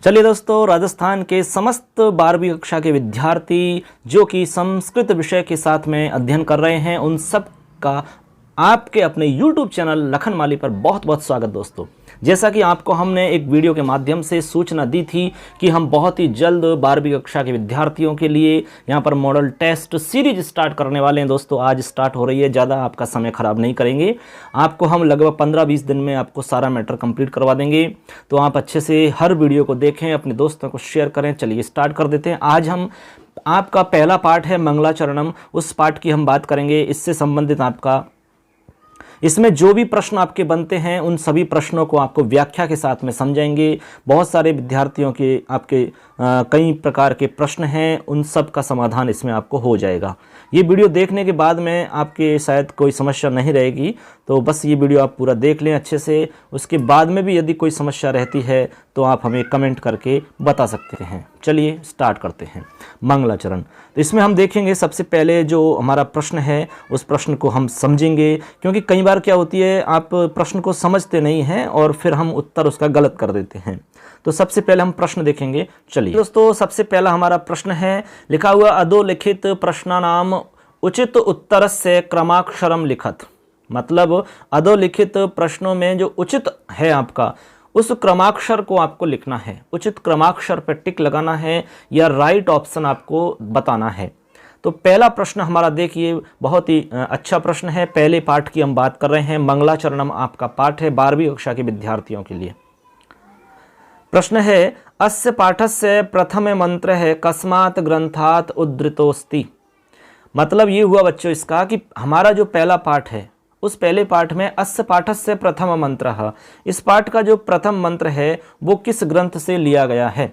चलिए दोस्तों, राजस्थान के समस्त 12वीं कक्षा के विद्यार्थी जो कि संस्कृत विषय के साथ में अध्ययन कर रहे हैं, उन सब का आपके अपने YouTube चैनल लखन माली पर बहुत बहुत स्वागत। दोस्तों, जैसा कि आपको हमने एक वीडियो के माध्यम से सूचना दी थी कि हम बहुत ही जल्द 12वीं कक्षा के विद्यार्थियों के लिए यहाँ पर मॉडल टेस्ट सीरीज स्टार्ट करने वाले हैं। दोस्तों, आज स्टार्ट हो रही है, ज़्यादा आपका समय ख़राब नहीं करेंगे। आपको हम लगभग 15-20 दिन में आपको सारा मैटर कंप्लीट करवा देंगे, तो आप अच्छे से हर वीडियो को देखें, अपने दोस्तों को शेयर करें। चलिए स्टार्ट कर देते हैं। आज हम आपका पहला पार्ट है मंगलाचरणम, उस पार्ट की हम बात करेंगे। इससे संबंधित आपका इसमें जो भी प्रश्न आपके बनते हैं उन सभी प्रश्नों को आपको व्याख्या के साथ में समझाएंगे। बहुत सारे विद्यार्थियों के आपके कई प्रकार के प्रश्न हैं, उन सब का समाधान इसमें आपको हो जाएगा। ये वीडियो देखने के बाद में आपके शायद कोई समस्या नहीं रहेगी, तो बस ये वीडियो आप पूरा देख लें अच्छे से। उसके बाद में भी यदि कोई समस्या रहती है तो आप हमें कमेंट करके बता सकते हैं। चलिए स्टार्ट करते हैं मंगलाचरण। तो इसमें हम देखेंगे सबसे पहले जो हमारा प्रश्न है उस प्रश्न को हम समझेंगे, क्योंकि कई बार क्या होती है आप प्रश्न को समझते नहीं हैं और फिर हम उत्तर उसका गलत कर देते हैं। तो सबसे पहले हम प्रश्न देखेंगे। चलिए दोस्तों, सबसे पहला हमारा प्रश्न है, लिखा हुआ अधोलिखित प्रश्नानाम उचित उत्तरस्य क्रमाक्षरम लिखत। मतलब अधोलिखित प्रश्नों में जो उचित है आपका, उस क्रमाक्षर को आपको लिखना है। उचित क्रमाक्षर पर टिक लगाना है या राइट ऑप्शन आपको बताना है। तो पहला प्रश्न हमारा देखिए, बहुत ही अच्छा प्रश्न है। पहले पाठ की हम बात कर रहे हैं। मंगलाचरणम आपका पाठ है 12वीं कक्षा के विद्यार्थियों के लिए। प्रश्न है, अस्य पाठस्य प्रथम मंत्र है कस्मात् ग्रंथात् उद्धृतोस्ति। मतलब ये हुआ बच्चों इसका कि हमारा जो पहला पाठ है उस पहले पाठ में अस्य पाठस्य प्रथम मंत्र है, इस पाठ का जो प्रथम मंत्र है वो किस ग्रंथ से लिया गया है।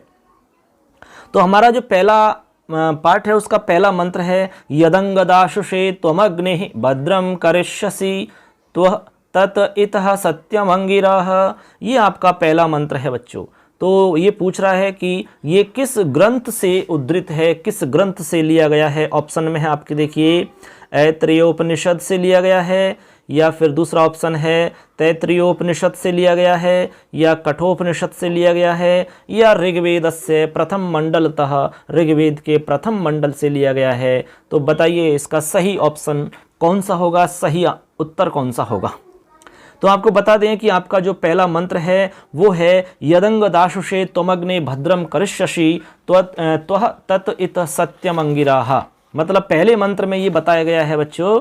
तो हमारा जो पहला पाठ है उसका पहला मंत्र है यदंगदाशुषे त्वमग्निः भद्रम करिष्यसि त्वः तत् इतः सत्यम अंगिरः। ये आपका पहला मंत्र है बच्चों। तो ये पूछ रहा है कि ये किस ग्रंथ से उद्धृत है, किस ग्रंथ से लिया गया है। ऑप्शन में है आपके देखिए, ऐत्रेयोपनिषद से लिया गया है, या फिर दूसरा ऑप्शन है तैत्तिरीयोपनिषद से लिया गया है, या कठोपनिषद से लिया गया है, या ऋग्वेदस्य प्रथम मंडलतः, ऋग्वेद के प्रथम मंडल से लिया गया है। तो बताइए इसका सही ऑप्शन कौन सा होगा, सही उत्तर कौन सा होगा। तो आपको बता दें कि आपका जो पहला मंत्र है वो है यदंगदाशुषे त्वमग्ने भद्रम करिष्यसि त्वः तत् इतः सत्यम अंगिरः। मतलब पहले मंत्र में ये बताया गया है बच्चों,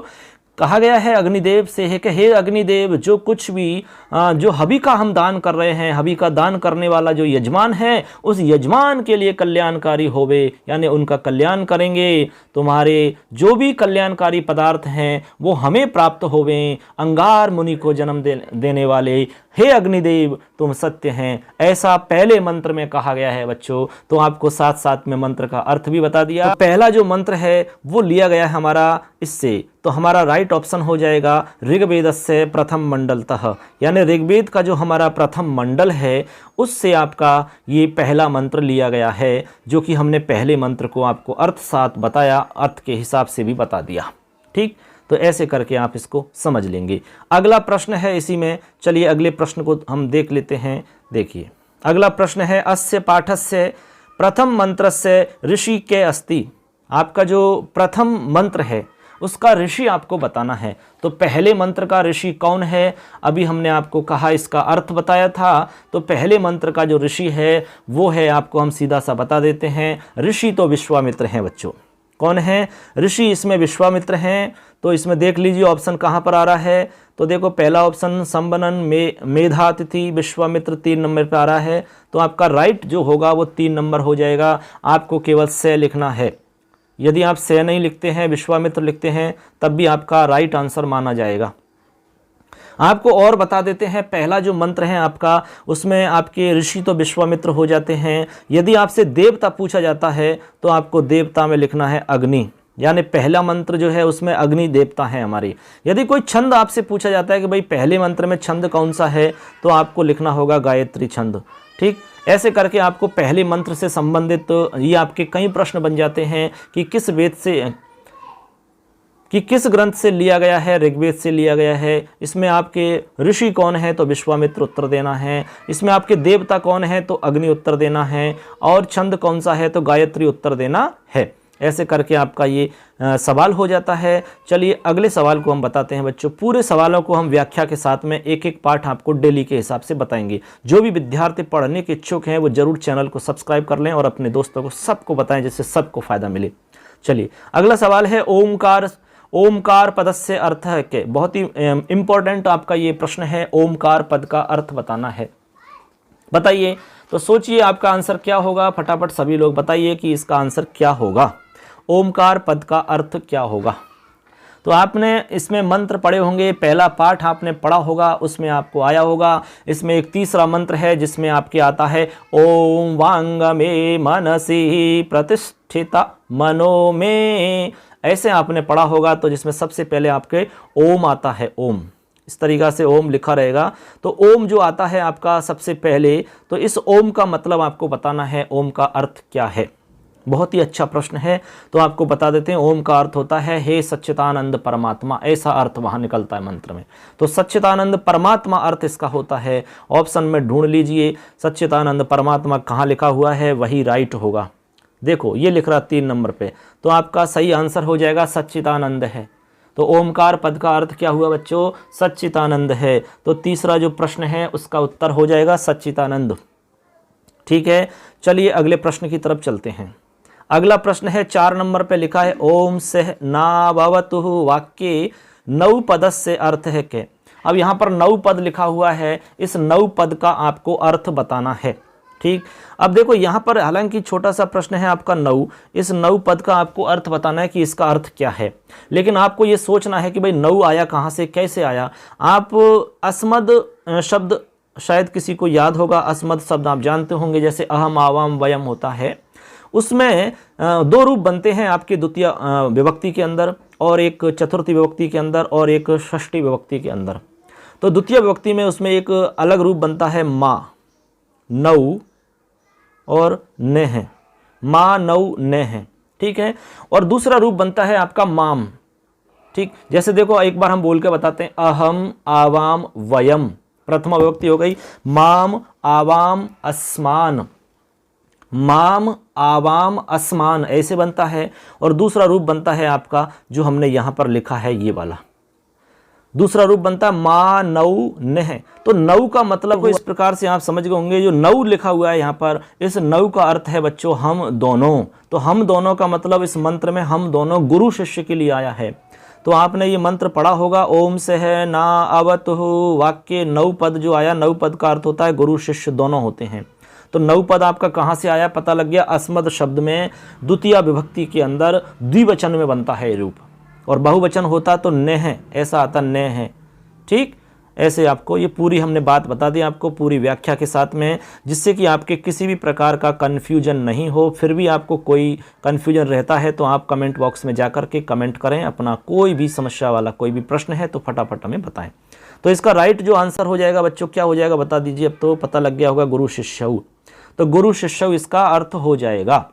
कहा गया है अग्निदेव से है कि हे अग्निदेव, जो कुछ भी जो हबी का हम दान कर रहे हैं, हबी का दान करने वाला जो यजमान है उस यजमान के लिए कल्याणकारी होवे, यानी उनका कल्याण करेंगे। तुम्हारे जो भी कल्याणकारी पदार्थ हैं वो हमें प्राप्त होवे। अंगार मुनि को जन्म देने वाले हे अग्निदेव तुम सत्य हैं, ऐसा पहले मंत्र में कहा गया है बच्चों। तो आपको साथ साथ में मंत्र का अर्थ भी बता दिया। तो पहला जो मंत्र है वो लिया गया है हमारा इससे, तो हमारा राइट ऑप्शन हो जाएगा ऋग्वेदस्य प्रथम मंडलतः, यानी ऋग्वेद का जो हमारा प्रथम मंडल है उससे आपका ये पहला मंत्र लिया गया है, जो कि हमने पहले मंत्र को आपको अर्थ साथ बताया, अर्थ के हिसाब से भी बता दिया। ठीक, तो ऐसे करके आप इसको समझ लेंगे। अगला प्रश्न है इसी में। चलिए अगले प्रश्न को हम देख लेते हैं। देखिए अगला प्रश्न है, अस्य पाठस्य प्रथम मंत्रस्य ऋषि के अस्ति। आपका जो प्रथम मंत्र है उसका ऋषि आपको बताना है। तो पहले मंत्र का ऋषि कौन है, अभी हमने आपको कहा, इसका अर्थ बताया था। तो पहले मंत्र का जो ऋषि है वो है, आपको हम सीधा सा बता देते हैं, ऋषि तो विश्वामित्र हैं बच्चों। कौन है ऋषि, इसमें विश्वामित्र हैं। तो इसमें देख लीजिए ऑप्शन कहाँ पर आ रहा है। तो देखो पहला ऑप्शन संबनन मेधातिथि विश्वामित्र 3 नंबर पर आ रहा है। तो आपका राइट जो होगा वो 3 नंबर हो जाएगा। आपको केवल से लिखना है। यदि आप से नहीं लिखते हैं, विश्वामित्र लिखते हैं, तब भी आपका राइट आंसर माना जाएगा। आपको और बता देते हैं, पहला जो मंत्र है आपका उसमें आपके ऋषि तो विश्वामित्र हो जाते हैं। यदि आपसे देवता पूछा जाता है तो आपको देवता में लिखना है अग्नि, यानी पहला मंत्र जो है उसमें अग्नि देवता है हमारी। यदि कोई छंद आपसे पूछा जाता है कि भाई पहले मंत्र में छंद कौन सा है, तो आपको लिखना होगा गायत्री छंद। ठीक, ऐसे करके आपको पहले मंत्र से संबंधित ये आपके कई प्रश्न बन जाते हैं कि किस वेद से कि किस ग्रंथ से लिया गया है, ऋग्वेद से लिया गया है। इसमें आपके ऋषि कौन है, तो विश्वामित्र उत्तर देना है। इसमें आपके देवता कौन है, तो अग्नि उत्तर देना है। और छंद कौन सा है, तो गायत्री उत्तर देना है। ऐसे करके आपका ये सवाल हो जाता है। चलिए अगले सवाल को हम बताते हैं बच्चों। पूरे सवालों को हम व्याख्या के साथ में एक एक पार्ट आपको डेली के हिसाब से बताएंगे। जो भी विद्यार्थी पढ़ने के इच्छुक हैं वो जरूर चैनल को सब्सक्राइब कर लें और अपने दोस्तों को सबको बताएं, जिससे सबको फायदा मिले। चलिए अगला सवाल है ओमकार। ओमकार पद से अर्थ है के, बहुत ही इंपॉर्टेंट आपका ये प्रश्न है। ओमकार पद का अर्थ बताना है, बताइए। तो सोचिए आपका आंसर क्या होगा, फटाफट सभी लोग बताइए कि इसका आंसर क्या होगा। ओमकार पद का अर्थ क्या होगा। तो आपने इसमें मंत्र पढ़े होंगे, पहला पाठ आपने पढ़ा होगा, उसमें आपको आया होगा। इसमें एक तीसरा मंत्र है जिसमें आपके आता है ओम वांग में मनसी प्रतिष्ठिता मनो में, ऐसे आपने पढ़ा होगा। तो जिसमें सबसे पहले आपके ओम आता है, ओम इस तरीक़ा से ओम लिखा रहेगा। तो ओम जो आता है आपका सबसे पहले, तो इस ओम का मतलब आपको बताना है, ओम का अर्थ क्या है। बहुत ही अच्छा प्रश्न है, तो आपको बता देते हैं। ओम का अर्थ होता है हे सच्चिदानंद परमात्मा, ऐसा अर्थ वहाँ निकलता है मंत्र में। तो सच्चिदानंद परमात्मा अर्थ इसका होता है। ऑप्शन में ढूंढ लीजिए सच्चिदानंद परमात्मा कहाँ लिखा हुआ है, वही राइट होगा। देखो ये लिख रहा 3 नंबर पे, तो आपका सही आंसर हो जाएगा सच्चिदानंद है। तो ओमकार पद का अर्थ क्या हुआ बच्चों, सच्चिदानंद है। तो तीसरा जो प्रश्न है उसका उत्तर हो जाएगा सच्चिदानंद। ठीक है, चलिए अगले प्रश्न की तरफ चलते हैं। अगला प्रश्न है 4 नंबर पे लिखा है ओम सह नाभवतु वाक्ये नौ पदस्य अर्थ है के। अब यहाँ पर 9 पद लिखा हुआ है, इस 9 पद का आपको अर्थ बताना है। ठीक, अब देखो यहाँ पर हालांकि छोटा सा प्रश्न है आपका 9, इस 9 पद का आपको अर्थ बताना है कि इसका अर्थ क्या है। लेकिन आपको ये सोचना है कि भाई 9 आया कहाँ से, कैसे आया। आप अस्मद शब्द शायद किसी को याद होगा, अस्मद शब्द आप जानते होंगे, जैसे अहम आवाम वयम होता है। उसमें 2 रूप बनते हैं आपके द्वितीय विभक्ति के अंदर, और एक चतुर्थी विभक्ति के अंदर, और एक षष्ठी विभक्ति के अंदर। तो द्वितीय विभक्ति में उसमें एक अलग रूप बनता है माँ, नौ और ने है, माँ नौ ने है। ठीक है, और दूसरा रूप बनता है आपका माम। ठीक, जैसे देखो एक बार हम बोल के बताते हैं, अहम आवाम वयम, प्रथमा विभक्ति हो गई, माम आवाम अस्मान, माम आवाम अस्मान ऐसे बनता है। और दूसरा रूप बनता है आपका जो हमने यहाँ पर लिखा है, ये वाला दूसरा रूप बनता है मा नौ नेह। तो नौ का मतलब इस प्रकार से आप समझ गए होंगे, जो नौ लिखा हुआ है यहाँ पर, इस नौ का अर्थ है बच्चों हम दोनों। तो हम दोनों का मतलब इस मंत्र में हम दोनों गुरु शिष्य के लिए आया है। तो आपने ये मंत्र पढ़ा होगा, ओम से है ना अवतु वाक्य 9 पद जो आया, 9 पद का अर्थ होता है गुरु शिष्य दोनों होते हैं। तो 9 पद आपका कहाँ से आया पता लग गया, अस्मद शब्द में द्वितीय विभक्ति के अंदर द्विवचन में बनता है रूप, और बहुवचन होता तो ने है, ऐसा आता ने है। ठीक, ऐसे आपको ये पूरी हमने बात बता दी आपको पूरी व्याख्या के साथ में, जिससे कि आपके किसी भी प्रकार का कन्फ्यूजन नहीं हो। फिर भी आपको कोई कन्फ्यूजन रहता है तो आप कमेंट बॉक्स में जाकर के कमेंट करें, अपना कोई भी समस्या वाला कोई भी प्रश्न है तो फटाफट हमें बताएं। तो इसका राइट जो आंसर हो जाएगा बच्चों क्या हो जाएगा बता दीजिए। अब तो पता लग गया होगा गुरु शिष्यऊ, तो गुरु शिष्यऊ इसका अर्थ हो जाएगा।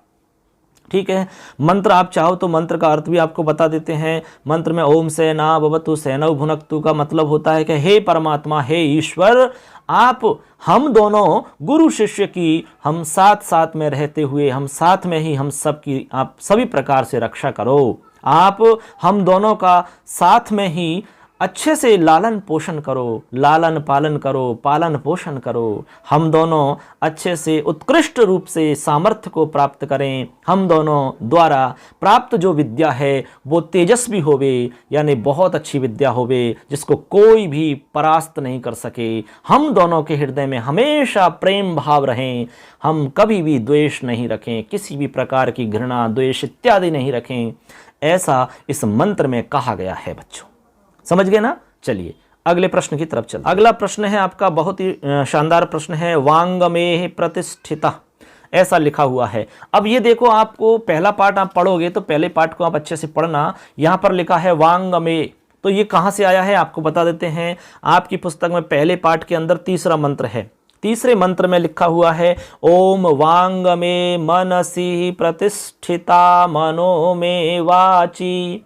ठीक है, मंत्र आप चाहो तो मंत्र का अर्थ भी आपको बता देते हैं। मंत्र में ओम से ना भवतु सेनौ भुनक्तु का मतलब होता है कि हे परमात्मा, हे ईश्वर, आप हम दोनों गुरु शिष्य की हम साथ साथ में रहते हुए, हम साथ में ही हम सब की आप सभी प्रकार से रक्षा करो। आप हम दोनों का साथ में ही अच्छे से लालन पोषण करो, लालन पालन करो, पालन पोषण करो। हम दोनों अच्छे से उत्कृष्ट रूप से सामर्थ्य को प्राप्त करें। हम दोनों द्वारा प्राप्त जो विद्या है वो तेजस्वी होवे, यानी बहुत अच्छी विद्या होवे जिसको कोई भी परास्त नहीं कर सके। हम दोनों के हृदय में हमेशा प्रेम भाव रहें, हम कभी भी द्वेष नहीं रखें, किसी भी प्रकार की घृणा द्वेष इत्यादि नहीं रखें, ऐसा इस मंत्र में कहा गया है बच्चों। समझ गए ना। चलिए अगले प्रश्न की तरफ चलते हैं। अगला प्रश्न है आपका बहुत ही शानदार प्रश्न है, वांगमेह प्रतिष्ठिता ऐसा लिखा हुआ है। अब ये देखो, आपको पहला पार्ट आप पढ़ोगे तो पहले पार्ट को आप अच्छे से पढ़ना। यहाँ पर लिखा है वांगमेह, तो ये कहाँ से आया है आपको बता देते हैं। आपकी पुस्तक में पहले पार्ट के अंदर तीसरा मंत्र है, तीसरे मंत्र में लिखा हुआ है ओम वांगमे मनसी प्रतिष्ठिता मनो में वाची।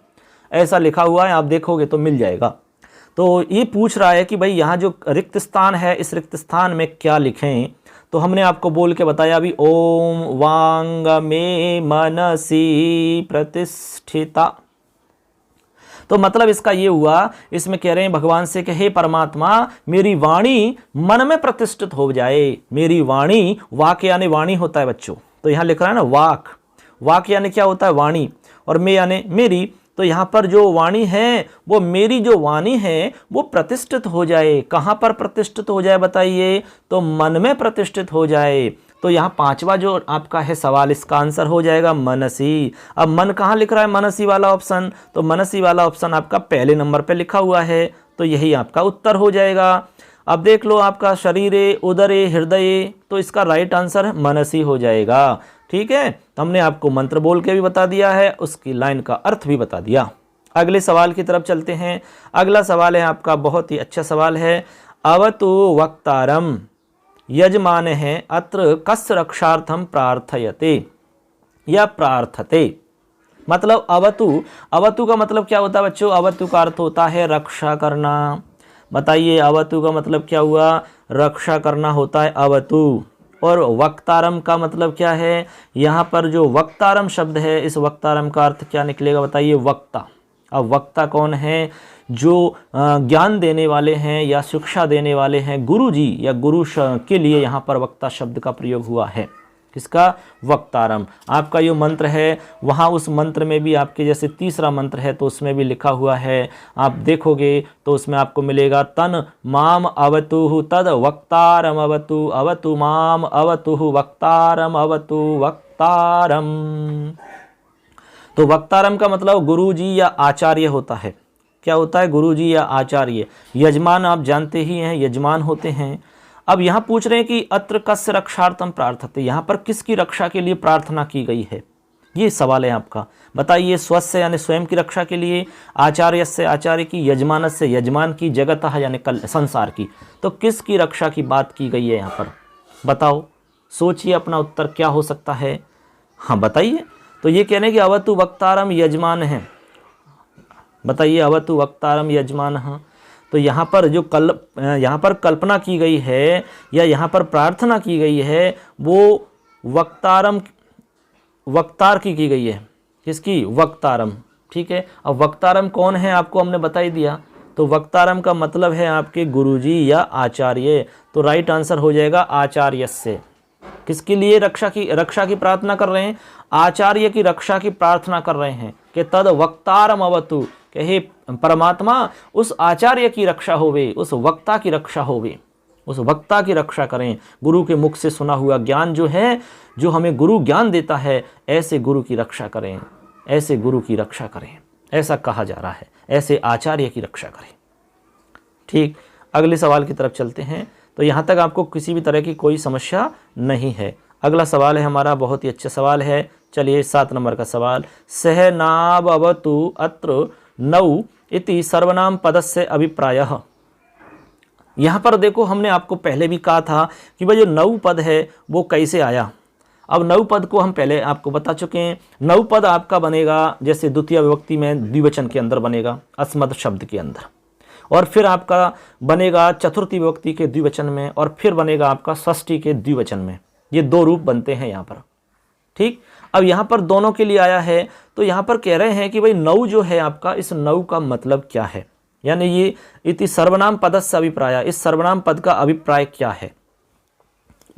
ऐसा लिखा हुआ है, आप देखोगे तो मिल जाएगा। तो ये पूछ रहा है कि भाई यहाँ जो रिक्त स्थान है, इस रिक्त स्थान में क्या लिखें। तो हमने आपको बोल के बताया अभी, ओम वांग में मनसी प्रतिष्ठिता। तो मतलब इसका ये हुआ, इसमें कह रहे हैं भगवान से कि हे परमात्मा, मेरी वाणी मन में प्रतिष्ठित हो जाए। मेरी वाणी, वाक यानी वाणी होता है बच्चों, तो यहाँ लिख रहा है ना वाक, वाक यानी क्या होता है वाणी, और मैं यानी मेरी। तो यहाँ पर जो वाणी है, वो मेरी जो वाणी है वो प्रतिष्ठित हो जाए। कहाँ पर प्रतिष्ठित हो जाए बताइए, तो मन में प्रतिष्ठित हो जाए। तो यहाँ पांचवा जो आपका है सवाल, इसका आंसर हो जाएगा मनसी। अब मन कहाँ लिख रहा है, मनसी वाला ऑप्शन, तो मनसी वाला ऑप्शन आपका पहले नंबर पे लिखा हुआ है, तो यही आपका उत्तर हो जाएगा। अब देख लो आपका शरीरे, उदरे, हृदय, तो इसका राइट आंसर मनसी हो जाएगा। ठीक है, तो हमने आपको मंत्र बोल के भी बता दिया है, उसकी लाइन का अर्थ भी बता दिया। अगले सवाल की तरफ चलते हैं। अगला सवाल है आपका बहुत ही अच्छा सवाल है, अवतु वक्तारम यजमान है अत्र कस्य रक्षार्थम प्रार्थयते या प्रार्थते। मतलब अवतु, अवतु का मतलब क्या होता है बच्चों, अवतु का अर्थ होता है रक्षा करना। बताइए अवतु का मतलब क्या हुआ, रक्षा करना होता है अवतु। और वक्तारम का मतलब क्या है, यहाँ पर जो वक्तारम शब्द है, इस वक्तारम का अर्थ क्या निकलेगा बताइए, वक्ता। अब वक्ता कौन है, जो ज्ञान देने वाले हैं या शिक्षा देने वाले हैं, गुरु जी या गुरु के लिए यहाँ पर वक्ता शब्द का प्रयोग हुआ है। किसका, वक्तारम। आपका जो मंत्र है वहाँ उस मंत्र में भी आपके जैसे तीसरा मंत्र है तो उसमें भी लिखा हुआ है, आप देखोगे तो उसमें आपको मिलेगा तन माम अवतु तद वक्तारम अवतु, अवतु माम अवतु वक्तारम अवतु वक्तारम। तो वक्तारम का मतलब गुरु जी या आचार्य होता है। क्या होता है, गुरु जी या आचार्य। यजमान आप जानते ही हैं, यजमान होते हैं। अब यहाँ पूछ रहे हैं कि अत्र कस्य रक्षार्थम प्रार्थते, यहाँ पर किसकी रक्षा के लिए प्रार्थना की गई है, ये सवाल है आपका। बताइए, स्वस्य यानी स्वयं की रक्षा के लिए, आचार्य से आचार्य की, यजमान से यजमान की, जगतः यानी कल संसार की। तो किसकी रक्षा की बात की गई है यहाँ पर, बताओ, सोचिए अपना उत्तर क्या हो सकता है। हाँ बताइए, तो ये कहने कि अवतु वक्तारम यजमान है। बताइए अवतु वक्तारम यजमान है, तो यहाँ पर जो यहाँ पर कल्पना की गई है या यहाँ पर प्रार्थना की गई है वो वक्तारम, वक्तार की गई है। किसकी, वक्तारम। ठीक है, अब वक्तारम कौन है आपको हमने बता ही दिया, तो वक्तारम का मतलब है आपके गुरुजी या आचार्य। तो राइट आंसर हो जाएगा आचार्य से। किसके लिए रक्षा की प्रार्थना कर रहे हैं, आचार्य की रक्षा की प्रार्थना कर रहे हैं कि तद वक्तारम अवतु, कि हे परमात्मा उस आचार्य की रक्षा होवे, उस वक्ता की रक्षा होवे, उस वक्ता की रक्षा करें। गुरु के मुख से सुना हुआ ज्ञान जो है, जो हमें गुरु ज्ञान देता है, ऐसे गुरु की रक्षा करें, ऐसे गुरु की रक्षा करें, ऐसा कहा जा रहा है, ऐसे आचार्य की रक्षा करें। ठीक, अगले सवाल की तरफ चलते हैं। तो यहाँ तक आपको किसी भी तरह की कोई समस्या नहीं है। अगला सवाल है हमारा, बहुत ही अच्छा सवाल है। चलिए 7 नंबर का सवाल, सह नावतु अत्र नौ इति सर्वनाम पदस्य अभिप्रायः। यहाँ पर देखो, हमने आपको पहले भी कहा था कि भाई जो नौ पद है वो कैसे आया। अब नौ पद को हम पहले आपको बता चुके हैं। नौ पद आपका बनेगा जैसे द्वितीय विभक्ति में द्विवचन के अंदर बनेगा, अस्मद शब्द के अंदर, और फिर आपका बनेगा चतुर्थी विभक्ति के द्विवचन में, और फिर बनेगा आपका षष्ठी के द्विवचन में। ये 2 रूप बनते हैं यहाँ पर। ठीक, अब यहाँ पर दोनों के लिए आया है, तो यहाँ पर कह रहे हैं कि भाई नौ जो है आपका, इस नौ का मतलब क्या है, यानी ये इति सर्वनाम पदस्य अभिप्राय, इस सर्वनाम पद का अभिप्राय क्या है।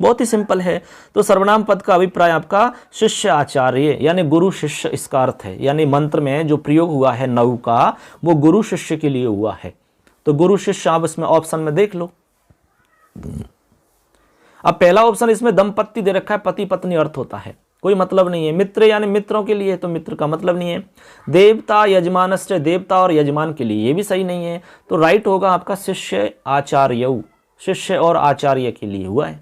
बहुत ही सिंपल है। तो सर्वनाम पद का अभिप्राय आपका शिष्य आचार्य यानी गुरु शिष्य, इसका अर्थ है। यानी मंत्र में जो प्रयोग हुआ है नौ का, वो गुरु शिष्य के लिए हुआ है। तो गुरु शिष्य आप इसमें ऑप्शन में देख लो। अब पहला ऑप्शन इसमें दंपत्ति दे रखा है, पति पत्नी अर्थ होता है, कोई मतलब नहीं है। मित्र यानी मित्रों के लिए, तो मित्र का मतलब नहीं है। देवता यजमानस्य, देवता और यजमान के लिए, ये भी सही नहीं है। तो राइट होगा आपका शिष्य आचार्य, शिष्य और आचार्य के लिए हुआ है,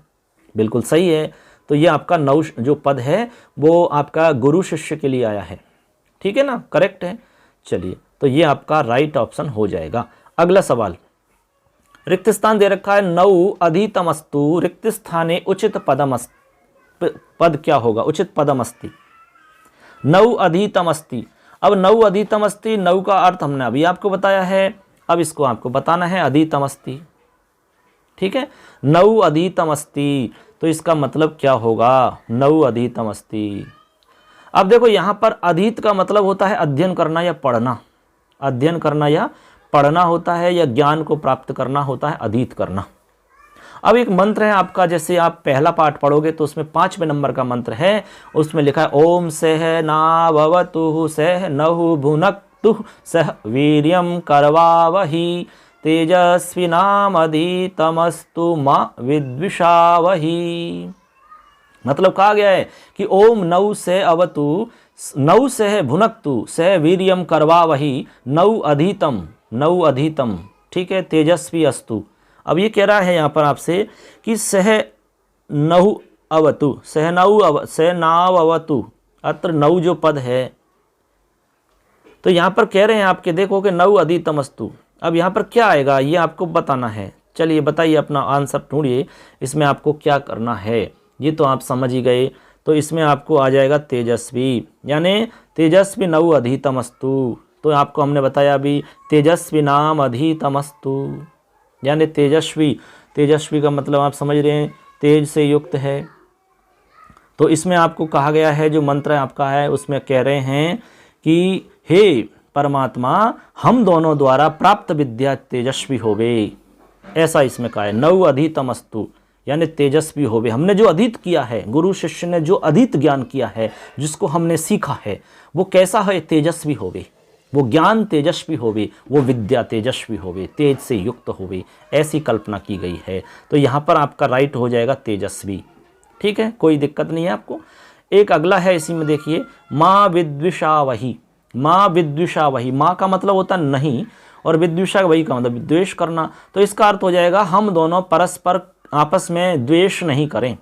बिल्कुल सही है। तो ये आपका नौ जो पद है वो आपका गुरु शिष्य के लिए आया है। ठीक है ना, करेक्ट है। चलिए, तो ये आपका राइट ऑप्शन हो जाएगा। अगला सवाल, रिक्त स्थान दे रखा है नौ अधितमस्तु रिक्त स्थाने उचित पदमस्त, पद क्या होगा, उचित पदम अस्ति। नौ अधितम अस्ति। अब नौ अधितम अस्ति, नौ का अर्थ हमने अभी आपको बताया है, अब इसको आपको बताना है अधितम अस्ति। ठीक है, नौ अधितम अस्ति, तो इसका मतलब क्या होगा, नौ अधितम अस्ति। अब देखो यहाँ पर अधीत का मतलब होता है अध्ययन करना या पढ़ना, अध्ययन करना या पढ़ना होता है, या ज्ञान को प्राप्त करना होता है अधीत करना। अब एक मंत्र है आपका, जैसे आप पहला पाठ पढ़ोगे तो उसमें 5वें नंबर का मंत्र है, उसमें लिखा है ओम सह नावतु सह नहु भुनक्तु सह वीर्यं करवावहि तेजस्विनामधीतमस्तु मा विद्विषावहि। मतलब कहा गया है कि ओम नौ से अवतु, नौ से है भुनक्तु, से वीर्यम करवावहि, नौ अधीतम, ठीक है, तेजस्वी अस्तु। अब ये कह रहा है यहाँ पर आपसे कि सह नौ अवतु, सह नाव अवतु, अत्र नौ जो पद है, तो यहाँ पर कह रहे हैं आपके, देखो कि नौ अधीतम अस्तु। अब यहाँ पर क्या आएगा ये आपको बताना है। चलिए बताइए, अपना आंसर ढूंढिए, इसमें आपको क्या करना है, ये तो आप समझ ही गए। तो इसमें आपको आ जाएगा तेजस्वी, यानी तेजस्वी नौ अधीतमस्तु। तो आपको हमने बताया अभी तेजस्वी नाम अधीतमस्तु, यानी तेजस्वी, तेजस्वी का मतलब आप समझ रहे हैं तेज से युक्त है। तो इसमें आपको कहा गया है, जो मंत्र आपका है उसमें कह रहे हैं कि हे परमात्मा, हम दोनों द्वारा प्राप्त विद्या तेजस्वी होवे, ऐसा इसमें कहा है। नौ अधीतमस्तु यानी तेजस्वी होवे, हमने जो अधीत किया है, गुरु शिष्य ने जो अधीत ज्ञान किया है, जिसको हमने सीखा है, वो कैसा है, तेजस्वी होवे, वो ज्ञान तेजस्वी होवे, वो विद्या तेजस्वी होवे, तेज से युक्त होवे, ऐसी कल्पना की गई है। तो यहाँ पर आपका राइट हो जाएगा तेजस्वी। ठीक है, कोई दिक्कत नहीं है आपको। एक अगला है इसी में, देखिए माँ विद्विषावहि, माँ विद्विषावहि, माँ का मतलब होता नहीं, और विद्विषावहि का मतलब द्वेष करना। तो इसका अर्थ हो जाएगा हम दोनों परस्पर आपस में द्वेष नहीं करें।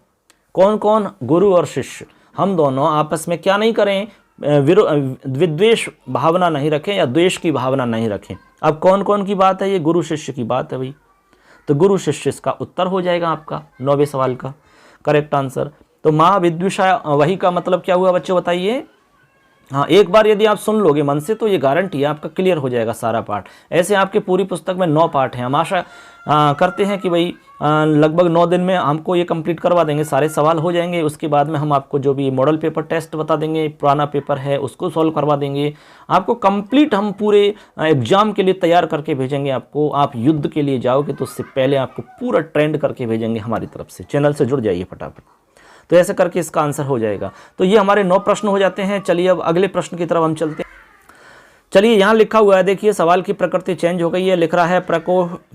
कौन कौन, गुरु और शिष्य, हम दोनों आपस में क्या नहीं करें, विद्वेष भावना नहीं रखें या द्वेष की भावना नहीं रखें। अब कौन कौन की बात है, ये गुरु शिष्य की बात है भाई। तो गुरु शिष्य इसका उत्तर हो जाएगा आपका 9वें सवाल का करेक्ट आंसर। तो माँ विद्विषावहि का मतलब क्या हुआ बच्चों, बताइए। हाँ, एक बार यदि आप सुन लोगे मन से तो ये गारंटी है आपका क्लियर हो जाएगा सारा पाठ। ऐसे आपके पूरी पुस्तक में 9 पाठ हैं। हम आशा करते हैं कि भाई लगभग 9 दिन में हमको ये कंप्लीट करवा देंगे, सारे सवाल हो जाएंगे। उसके बाद में हम आपको जो भी मॉडल पेपर टेस्ट बता देंगे, पुराना पेपर है उसको सॉल्व करवा देंगे। आपको कंप्लीट हम पूरे एग्जाम के लिए तैयार करके भेजेंगे आपको। आप युद्ध के लिए जाओगे तो उससे पहले आपको पूरा ट्रेंड करके भेजेंगे हमारी तरफ से। चैनल से जुड़ जाइए फटाफट। तो ऐसे करके इसका आंसर हो जाएगा। तो ये हमारे 9 प्रश्न हो जाते हैं। चलिए अब अगले प्रश्न की तरफ हम चलते हैं। चलिए यहाँ लिखा हुआ है, देखिए सवाल की प्रकृति चेंज हो गई है। लिख रहा है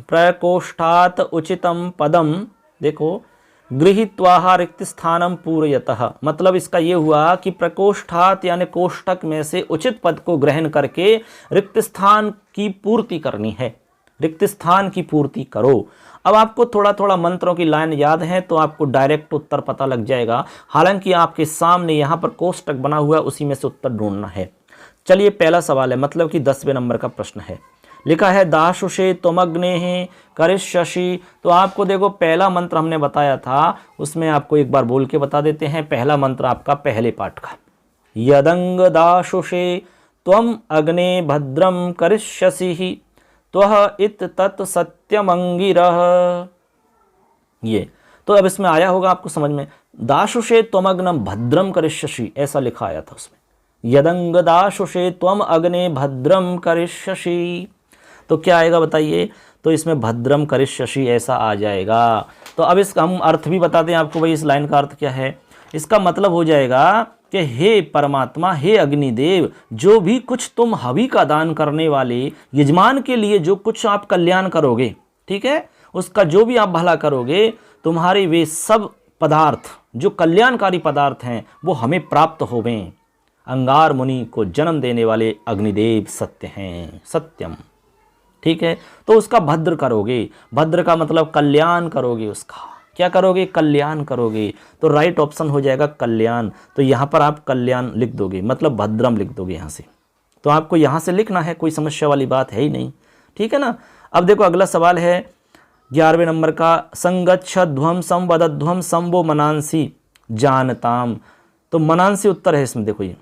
प्रकोष्ठात उचितम पदम, देखो गृहीत्वा रिक्त स्थानम पूरयतः। मतलब इसका ये हुआ कि प्रकोष्ठात यानी कोष्ठक में से उचित पद को ग्रहण करके रिक्त स्थान की पूर्ति करनी है। रिक्त स्थान की पूर्ति करो। अब आपको थोड़ा थोड़ा मंत्रों की लाइन याद है तो आपको डायरेक्ट उत्तर पता लग जाएगा। हालांकि आपके सामने यहाँ पर कोष्ठक बना हुआ है, उसी में से उत्तर ढूंढना है। चलिए पहला सवाल है, मतलब कि 10वें नंबर का प्रश्न है। लिखा है दाशुषे त्वमग्ने करिष्यसि। तो आपको देखो पहला मंत्र हमने बताया था, उसमें आपको एक बार बोल के बता देते हैं। पहला मंत्र आपका पहले पाठ का, यदंग दाशुषे त्वम अग्ने भद्रम करिष्यसि त्वह इत तत् सत्यमंगिरः। ये तो अब इसमें आया होगा आपको समझ में, दाशुषे त्वमग्नम भद्रम करिष्यसि ऐसा लिखा आया था उसमें। यदंग दाशुषे त्वम अग्ने भद्रम करिष्यसि, तो क्या आएगा बताइए। तो इसमें भद्रम करिष्यसि ऐसा आ जाएगा। तो अब इसका हम अर्थ भी बता दें आपको भाई, इस लाइन का अर्थ क्या है। इसका मतलब हो जाएगा कि हे परमात्मा, हे अग्निदेव, जो भी कुछ तुम हवि का दान करने वाले यजमान के लिए जो कुछ आप कल्याण करोगे, ठीक है, उसका जो भी आप भला करोगे, तुम्हारे वे सब पदार्थ जो कल्याणकारी पदार्थ हैं वो हमें प्राप्त होवें। अंगार मुनि को जन्म देने वाले अग्निदेव सत्य हैं, सत्यम। ठीक है, तो उसका भद्र करोगे। भद्र का मतलब कल्याण करोगे, उसका क्या करोगे, कल्याण करोगे। तो राइट ऑप्शन हो जाएगा कल्याण। तो यहाँ पर आप कल्याण लिख दोगे, मतलब भद्रम लिख दोगे यहाँ से। तो आपको यहाँ से लिखना है, कोई समस्या वाली बात है ही नहीं। ठीक है ना। अब देखो अगला सवाल है 11वें नंबर का, संगच्छध्वम संवदध्वम संवो मनांसी जानताम। तो मनांसी उत्तर है इसमें, देखो ये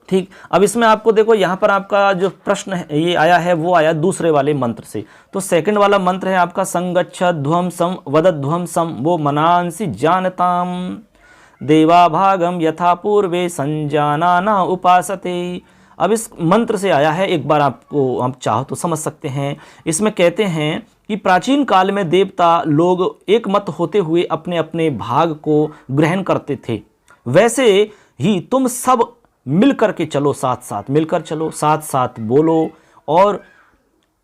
ठीक, अब इसमें आपको देखो यहाँ पर आपका जो प्रश्न है ये आया है वो आया दूसरे वाले मंत्र से। तो सेकंड वाला मंत्र है आपका संगच्छध्वम सम वदध्वम सम वो मनांसि जानताम देवा भागम यथा पूर्वे संजाना उपासते। अब इस मंत्र से आया है, एक बार आपको आप चाहो तो समझ सकते हैं। इसमें कहते हैं कि प्राचीन काल में देवता लोग एक मत होते हुए अपने अपने भाग को ग्रहण करते थे, वैसे ही तुम सब मिलकर के चलो, साथ साथ मिलकर चलो, साथ साथ बोलो और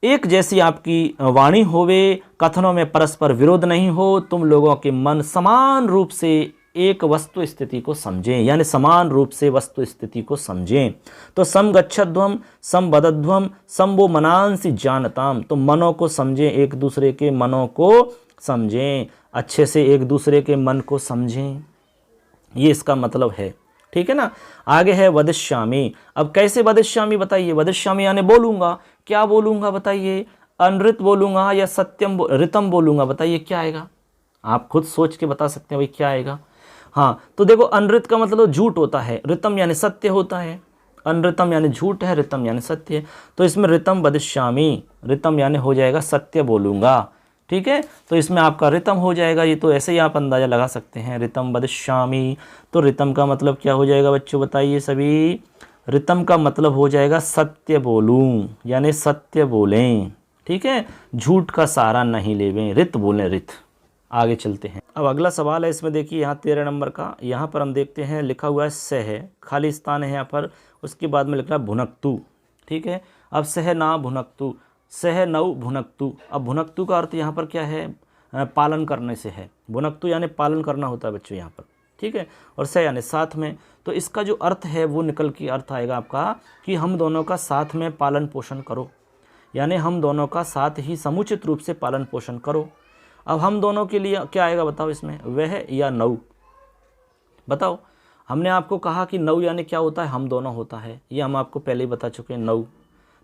एक जैसी आपकी वाणी होवे, कथनों में परस्पर विरोध नहीं हो, तुम लोगों के मन समान रूप से एक वस्तु स्थिति को समझें, यानी समान रूप से वस्तु स्थिति को समझें। तो सम गच्छध्वम सम वदध्वम सम वो मनांसि जानताम, तो मनों को समझें, एक दूसरे के मनों को समझें, अच्छे से एक दूसरे के मन को समझें, ये इसका मतलब है। ठीक है ना। आगे है वदिष्यामि। अब कैसे वदिष्यामि बताइए। वदिष्यामि यानी बोलूंगा, क्या बोलूंगा बताइए, अनृत बोलूंगा या सत्यम ऋतम बोलूंगा, बताइए क्या आएगा। आप खुद सोच के बता सकते हैं भाई क्या आएगा। हाँ, तो देखो अनृत का मतलब झूठ होता है, ऋतम यानी सत्य होता है। अनृतम यानी झूठ है, ऋतम यानी सत्य है। तो इसमें ऋतम वदिष्यामि, ऋतम यानी हो जाएगा सत्य बोलूंगा। ठीक है, तो इसमें आपका ऋतम हो जाएगा। ये तो ऐसे ही आप अंदाज़ा लगा सकते हैं, ऋतम वदिष्यामि। तो ऋतम का मतलब क्या हो जाएगा बच्चों, बताइए सभी। ऋतम का मतलब हो जाएगा सत्य बोलूं, यानी सत्य बोलें। ठीक है, झूठ का सहारा नहीं लेवें, रित बोलें, रित। आगे चलते हैं। अब अगला सवाल है, इसमें देखिए यहाँ 13 नंबर का। यहाँ पर हम देखते हैं लिखा हुआ है सह है, खाली स्थान है यहाँ पर, उसके बाद में लिख रहा है भुनक्तु। ठीक है, अब सह ना भुनक्तु, सह नौ भुनक्तु। अब भुनक्तु का अर्थ यहाँ पर क्या है, पालन करने से है। भुनक्तु यानी पालन करना होता है बच्चों यहाँ पर। ठीक है, और सह यानी साथ में। तो इसका जो अर्थ है वो निकल के अर्थ आएगा आपका कि हम दोनों का साथ में पालन पोषण करो, यानी हम दोनों का साथ ही समुचित रूप से पालन पोषण करो। अब हम दोनों के लिए क्या आएगा बताओ इसमें, वह या नौ, बताओ। हमने आपको कहा कि नौ यानी क्या होता है, हम दोनों होता है, ये हम आपको पहले ही बता चुके हैं। नौ,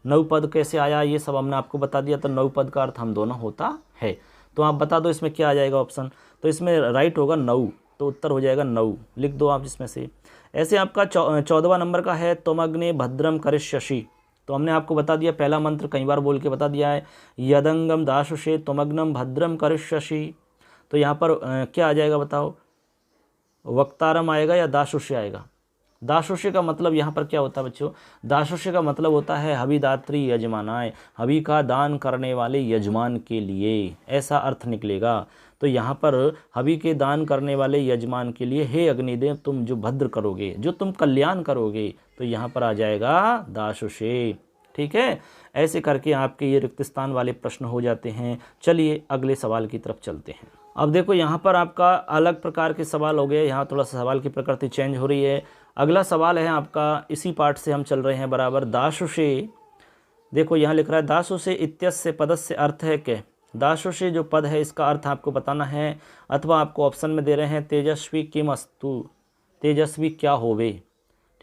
नौ पद कैसे आया ये सब हमने आपको बता दिया। तो नौ पद का अर्थ हम दोनों होता है। तो आप बता दो इसमें क्या आ जाएगा ऑप्शन। तो इसमें राइट होगा नौ, तो उत्तर हो जाएगा नौ, लिख दो आप इसमें से। ऐसे आपका 14वां नंबर का है त्वमग्ने भद्रम करिष्यसि। तो हमने आपको बता दिया, पहला मंत्र कई बार बोल के बता दिया है, यदंगम दाशुषे त्वमग्नम भद्रम करिष्यसि। तो यहाँ पर क्या आ जाएगा बताओ, वक्तारम आएगा या दाशुष्य आएगा। दाशुष्य का मतलब यहाँ पर क्या होता है बच्चों, दाशुष्य का मतलब होता है हविदात्री यजमानाय, हवि का दान करने वाले यजमान के लिए, ऐसा अर्थ निकलेगा। तो यहाँ पर हवि के दान करने वाले यजमान के लिए, हे अग्निदेव तुम जो भद्र करोगे, जो तुम कल्याण करोगे, तो यहाँ पर आ जाएगा दाशुषे। ठीक है, ऐसे करके आपके ये रिक्त स्थान वाले प्रश्न हो जाते हैं। चलिए अगले सवाल की तरफ चलते हैं। अब देखो यहाँ पर आपका अलग प्रकार के सवाल हो गए, यहाँ थोड़ा सा सवाल की प्रकृति चेंज हो रही है। अगला सवाल है आपका, इसी पार्ट से हम चल रहे हैं बराबर, दाशुषे। देखो यहाँ लिख रहा है दाशुषे इत्यस्य पदस्य अर्थ है क्या। दाशुषे जो पद है इसका अर्थ आपको बताना है, अथवा आपको ऑप्शन में दे रहे हैं तेजस्वी किम अस्तु, तेजस्वी क्या होवे।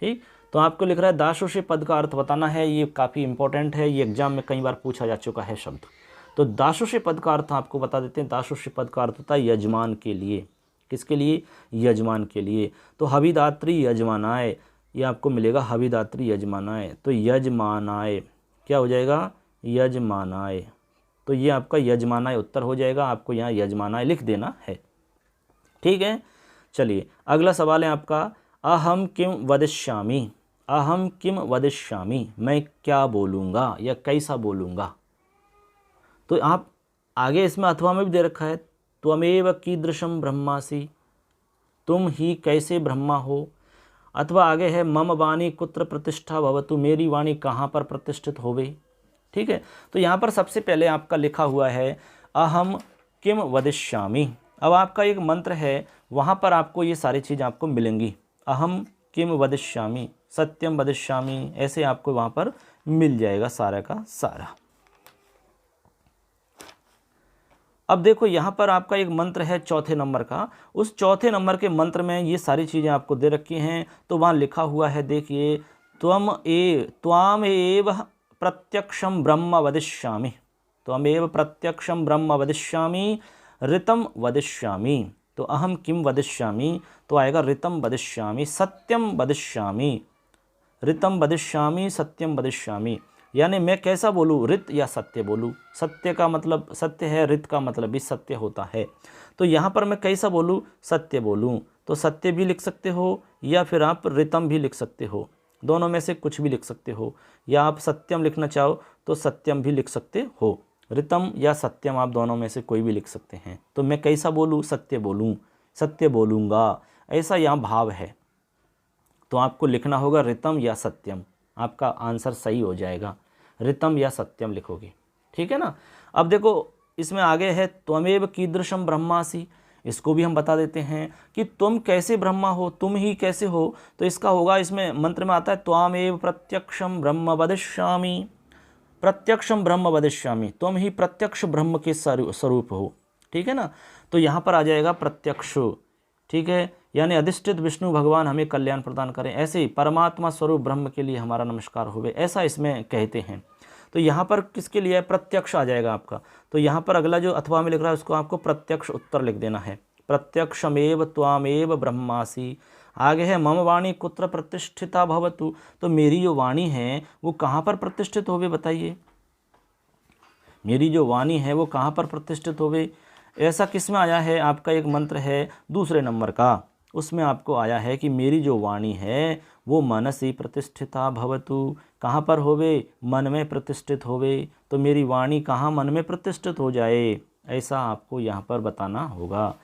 ठीक, तो आपको लिख रहा है दाशुषे पद का अर्थ बताना है। ये काफ़ी इंपॉर्टेंट है, ये एग्जाम में कई बार पूछा जा चुका है शब्द। तो दाशुषे पद का अर्थ आपको बता देते हैं। दाशुषे पद का अर्थ होता है यजमान के लिए। किसके लिए, यजमान के लिए। तो हविदात्री यजमानाय, ये आपको मिलेगा हविदात्री यजमानाय। तो यजमानाय क्या हो जाएगा, यजमानाय। तो ये आपका यजमानाय उत्तर हो जाएगा, आपको यहाँ यजमानाय लिख देना है। ठीक है, चलिए अगला सवाल है आपका, अहम किम वदिष्यामि। अहम किम वदिष्यामि, मैं क्या बोलूँगा या कैसा बोलूँगा। तो आप आगे इसमें अथवा में भी दे रखा है, त्वमेव कीदृशम ब्रह्मासि, तुम ही कैसे ब्रह्मा हो। अथवा आगे है मम वाणी कुत्र प्रतिष्ठा भवतु, मेरी वाणी कहाँ पर प्रतिष्ठित होवे। ठीक है, तो यहाँ पर सबसे पहले आपका लिखा हुआ है अहम किम वदिष्यामि। अब आपका एक मंत्र है, वहाँ पर आपको ये सारी चीज़ आपको मिलेंगी। अहम किम वदिष्यामि, सत्यम वदिष्यामि, ऐसे आपको वहाँ पर मिल जाएगा सारा का सारा। अब देखो यहाँ पर आपका एक मंत्र है चौथे नंबर का, उस चौथे नंबर के मंत्र में ये सारी चीज़ें आपको दे रखी हैं। तो वहाँ लिखा हुआ है, देखिए, त्वामेव प्रत्यक्षम ब्रह्म वदिष्यामि, त्वमेव प्रत्यक्षम ब्रह्म वदिष्यामि, ऋतम वदिष्यामि। तो अहम किम वदिष्यामि, तो आएगा ऋतम वदिष्यामि, सत्यम वदिष्यामि, ऋतम वदिष्यामि सत्यम वदिष्यामि, यानी मैं कैसा बोलूँ, ऋत या सत्य बोलूँ। सत्य का मतलब सत्य है, ऋत का मतलब भी सत्य होता है। तो यहाँ पर मैं कैसा बोलूँ, सत्य बोलूँ। तो सत्य भी लिख सकते हो या फिर आप ऋतम भी लिख सकते हो, दोनों में से कुछ भी लिख सकते हो। या आप सत्यम लिखना चाहो तो सत्यम भी लिख सकते हो। ऋतम या सत्यम आप दोनों में से कोई भी लिख सकते हैं। तो मैं कैसा बोलूँ, सत्य बोलूँ, सत्य बोलूँगा, ऐसा यहाँ भाव है। तो आपको लिखना होगा ऋतम या सत्यम, आपका आंसर सही हो जाएगा। ऋतम या सत्यम लिखोगे, ठीक है ना। अब देखो इसमें आगे है त्वमेव कीदृशम ब्रह्मासि, इसको भी हम बता देते हैं कि तुम कैसे ब्रह्मा हो, तुम ही कैसे हो। तो इसका होगा, इसमें मंत्र में आता है त्वामेव प्रत्यक्षम ब्रह्म वदिष्यामि, प्रत्यक्षम ब्रह्म वदिष्यामि, तुम ही प्रत्यक्ष ब्रह्म के स्वरूप हो, ठीक है ना। तो यहाँ पर आ जाएगा प्रत्यक्ष, ठीक है, यानी अधिष्ठित विष्णु भगवान हमें कल्याण प्रदान करें, ऐसे ही परमात्मा स्वरूप ब्रह्म के लिए हमारा नमस्कार होवे, ऐसा इसमें कहते हैं। तो यहाँ पर किसके लिए है, प्रत्यक्ष आ जाएगा आपका। तो यहाँ पर अगला जो अथवा में लिख रहा है उसको आपको प्रत्यक्ष उत्तर लिख देना है। प्रत्यक्षमेव त्वामेव ब्रह्मासि। आगे है मम वाणी कुत्र प्रतिष्ठिता भवतु, तो मेरी जो वाणी है वो कहाँ पर प्रतिष्ठित होवे, बताइए। मेरी जो वाणी है वो कहाँ पर प्रतिष्ठित होवे, ऐसा किस में आया है, आपका एक मंत्र है दूसरे नंबर का, उसमें आपको आया है कि मेरी जो वाणी है वो मनसी प्रतिष्ठिता भवतु, कहाँ पर होवे, मन में प्रतिष्ठित होवे। तो मेरी वाणी कहाँ, मन में प्रतिष्ठित हो जाए, ऐसा आपको यहाँ पर बताना होगा।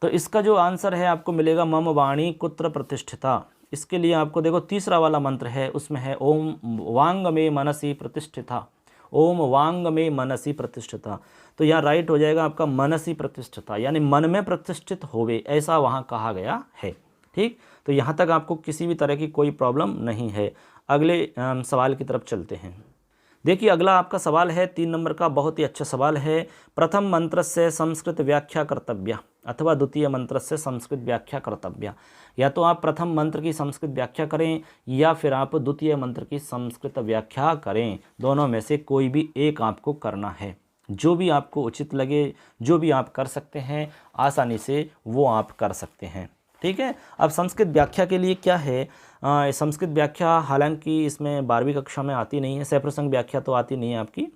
तो इसका जो आंसर है आपको मिलेगा मम वाणी कुत्र प्रतिष्ठिता। इसके लिए आपको देखो तीसरा वाला मंत्र है, उसमें है ओम वांग में मनसी प्रतिष्ठिता, ओम वांग में मनसी प्रतिष्ठिता। तो यहाँ राइट हो जाएगा आपका मनसी प्रतिष्ठिता, यानी मन में प्रतिष्ठित होवे, ऐसा वहाँ कहा गया है, ठीक। तो यहाँ तक आपको किसी भी तरह की कोई प्रॉब्लम नहीं है। अगले सवाल की तरफ चलते हैं। देखिए अगला आपका सवाल है 3 नंबर का, बहुत ही अच्छा सवाल है। प्रथम मंत्र से संस्कृत व्याख्या कर्तव्य अथवा द्वितीय मंत्र से संस्कृत व्याख्या कर्तव्य। या तो आप प्रथम मंत्र की संस्कृत व्याख्या करें या फिर आप द्वितीय मंत्र की संस्कृत व्याख्या करें, दोनों में से कोई भी एक आपको करना है। जो भी आपको उचित लगे, जो भी आप कर सकते हैं आसानी से, वो आप कर सकते हैं, ठीक है। अब संस्कृत व्याख्या के लिए क्या है, संस्कृत व्याख्या हालांकि इसमें 12वीं कक्षा में आती नहीं है, सप्रसंग व्याख्या तो आती नहीं है आपकी,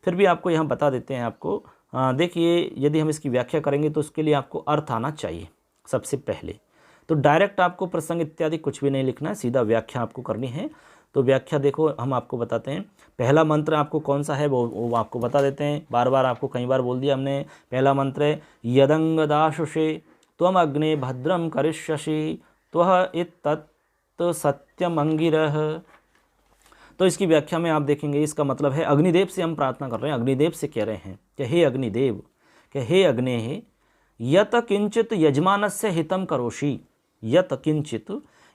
फिर भी आपको यहाँ बता देते हैं आपको। देखिए यदि हम इसकी व्याख्या करेंगे तो उसके लिए आपको अर्थ आना चाहिए सबसे पहले। तो डायरेक्ट आपको प्रसंग इत्यादि कुछ भी नहीं लिखना है, सीधा व्याख्या आपको करनी है। तो व्याख्या देखो हम आपको बताते हैं। पहला मंत्र आपको कौन सा है वो आपको बता देते हैं, बार बार आपको कई बार बोल दिया हमने। पहला मंत्र है यदंग दाशुषे त्वम अग्ने भद्रम करिष्यसि त्वह इत्तत् सत्यम अंगिरह। तो इसकी व्याख्या में आप देखेंगे, इसका मतलब है अग्निदेव से हम प्रार्थना कर रहे हैं, अग्निदेव से कह रहे हैं कि हे अग्निदेव, कि हे अग्ने यत किंचित यजमानस्य हितम करोषि। यत किंचित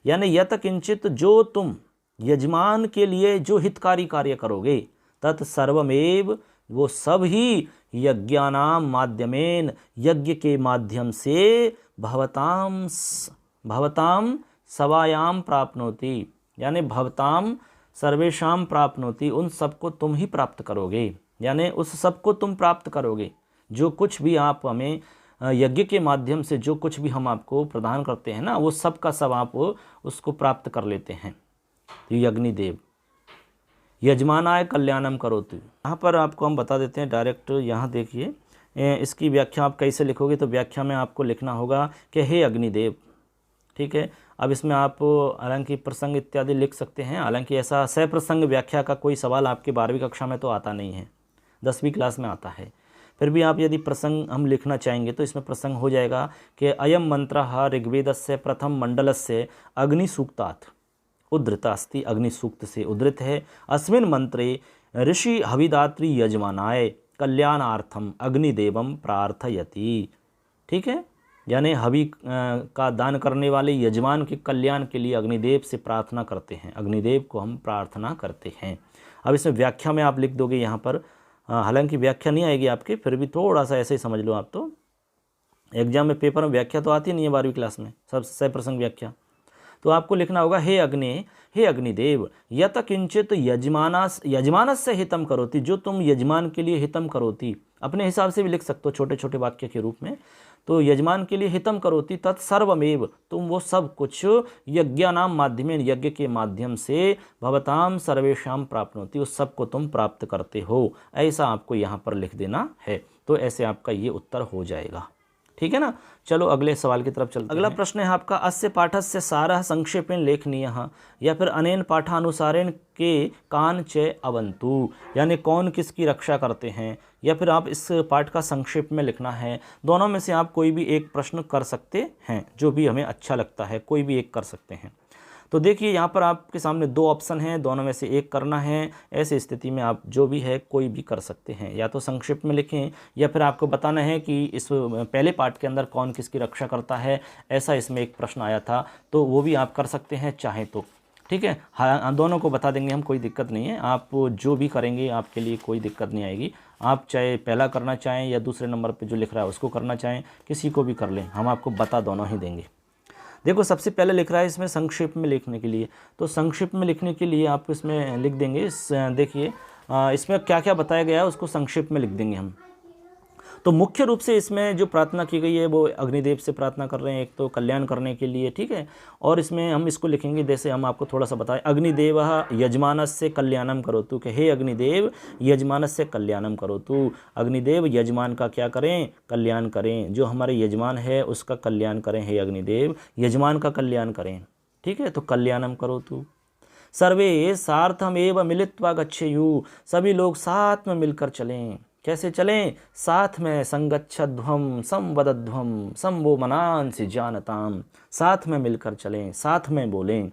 यानी यत किंचित, जो तुम यजमान के लिए जो हितकारी कार्य करोगे, तत् सर्वमेव, वो सब ही यज्ञानाम माध्यमेन, यज्ञ के माध्यम से भवताम सवायाम प्राप्नोति, यानी भवताम सर्वेशाम प्राप्नोति, उन सबको तुम ही प्राप्त करोगे, यानी उस सबको तुम प्राप्त करोगे। जो कुछ भी आप हमें यज्ञ के माध्यम से जो कुछ भी हम आपको प्रदान करते हैं ना, वो सब का सब आप उसको प्राप्त कर लेते हैं। तो अग्निदेव यजमानाय कल्याणम करोतु, यहाँ पर आपको हम बता देते हैं डायरेक्ट। यहाँ देखिए इसकी व्याख्या आप कैसे लिखोगे, तो व्याख्या में आपको लिखना होगा कि हे अग्निदेव, ठीक है। अब इसमें आप हालांकि प्रसंग इत्यादि लिख सकते हैं, हालांकि ऐसा सप्रसंग व्याख्या का कोई सवाल आपके 12वीं कक्षा में तो आता नहीं है, 10वीं क्लास में आता है। फिर भी आप यदि प्रसंग हम लिखना चाहेंगे तो इसमें प्रसंग हो जाएगा कि अयम मंत्र ऋग्वेदस्य प्रथम मंडलस्य अग्निसूक्तात् उद्धृता अस्ति, अग्निसूक्त से उद्धृत है। अस्मिन् मंत्रे ऋषि हविदात्री यजमानाय कल्याणार्थम अग्निदेवम प्रार्थयति, ठीक है, यानी हवि का दान करने वाले यजमान के कल्याण के लिए अग्निदेव से प्रार्थना करते हैं, अग्निदेव को हम प्रार्थना करते हैं। अब इसमें व्याख्या में आप लिख दोगे यहाँ पर, हालांकि व्याख्या नहीं आएगी आपके, फिर भी थोड़ा सा ऐसे ही समझ लो आप। तो एग्जाम में पेपर में व्याख्या तो आती नहीं है 12वीं क्लास में, सब सप्रसंग व्याख्या। तो आपको लिखना होगा हे अग्निदेव यत किंचित यजमानस्य हितम करोति, जो तुम यजमान के लिए हितम करोति, अपने हिसाब से भी लिख सकते हो छोटे छोटे वाक्य के रूप में। तो यजमान के लिए हितम करोति तत्सर्वमेव, तुम वो सब कुछ यज्ञानाम माध्यमेन, यज्ञ के माध्यम से भवताम सर्वेषाम प्राप्नोति, उस सब को तुम प्राप्त करते हो, ऐसा आपको यहाँ पर लिख देना है। तो ऐसे आपका ये उत्तर हो जाएगा। ठीक है ना। चलो अगले सवाल की तरफ चलते हैं। अगला प्रश्न है आपका, अस्य पाठस्य सारः संक्षेपेण लेखनीयः, या फिर अनेन पाठानुसारेण के कान च अवन्तु, यानी कौन किसकी रक्षा करते हैं, या फिर आप इस पाठ का संक्षेप में लिखना है। दोनों में से आप कोई भी एक प्रश्न कर सकते हैं, जो भी हमें अच्छा लगता है, कोई भी एक कर सकते हैं। तो देखिए यहाँ पर आपके सामने दो ऑप्शन हैं, दोनों में से एक करना है। ऐसी स्थिति में आप जो भी है कोई भी कर सकते हैं, या तो संक्षिप्त में लिखें, या फिर आपको बताना है कि इस पहले पार्ट के अंदर कौन किसकी रक्षा करता है, ऐसा इसमें एक प्रश्न आया था, तो वो भी आप कर सकते हैं चाहें तो। ठीक है, हाँ दोनों को बता देंगे हम, कोई दिक्कत नहीं है। आप जो भी करेंगे आपके लिए कोई दिक्कत नहीं आएगी। आप चाहे पहला करना चाहें या दूसरे नंबर पे जो लिख रहा है उसको करना चाहें, किसी को भी कर लें, हम आपको बता दोनों ही देंगे। देखो सबसे पहले लिख रहा है इसमें संक्षेप में लिखने के लिए, तो संक्षेप में लिखने के लिए आप इसमें लिख देंगे, देखिए इसमें क्या क्या बताया गया है उसको संक्षेप में लिख देंगे हम। तो मुख्य रूप से इसमें जो प्रार्थना की गई है वो अग्निदेव से प्रार्थना कर रहे हैं, एक तो कल्याण करने के लिए। ठीक है, और इसमें हम इसको लिखेंगे, जैसे हम आपको थोड़ा सा बताएं, अग्निदेव यजमानस्य कल्याणम करोतु, कि हे अग्निदेव यजमानस्य कल्याणम करोतु, अग्निदेव यजमान का क्या करें, कल्याण करें, जो हमारे यजमान है उसका कल्याण करें, हे अग्निदेव यजमान का कल्याण करें। ठीक है, तो कल्याणम करोतु। सर्वे सार्थमेव मिलित्वा गच्छेयु, सभी लोग साथ में मिलकर चलें। कैसे चलें, साथ में, संगच्छध्वम संवदध्वम संवो मनांसि जानताम, साथ में मिलकर चलें, साथ में बोलें।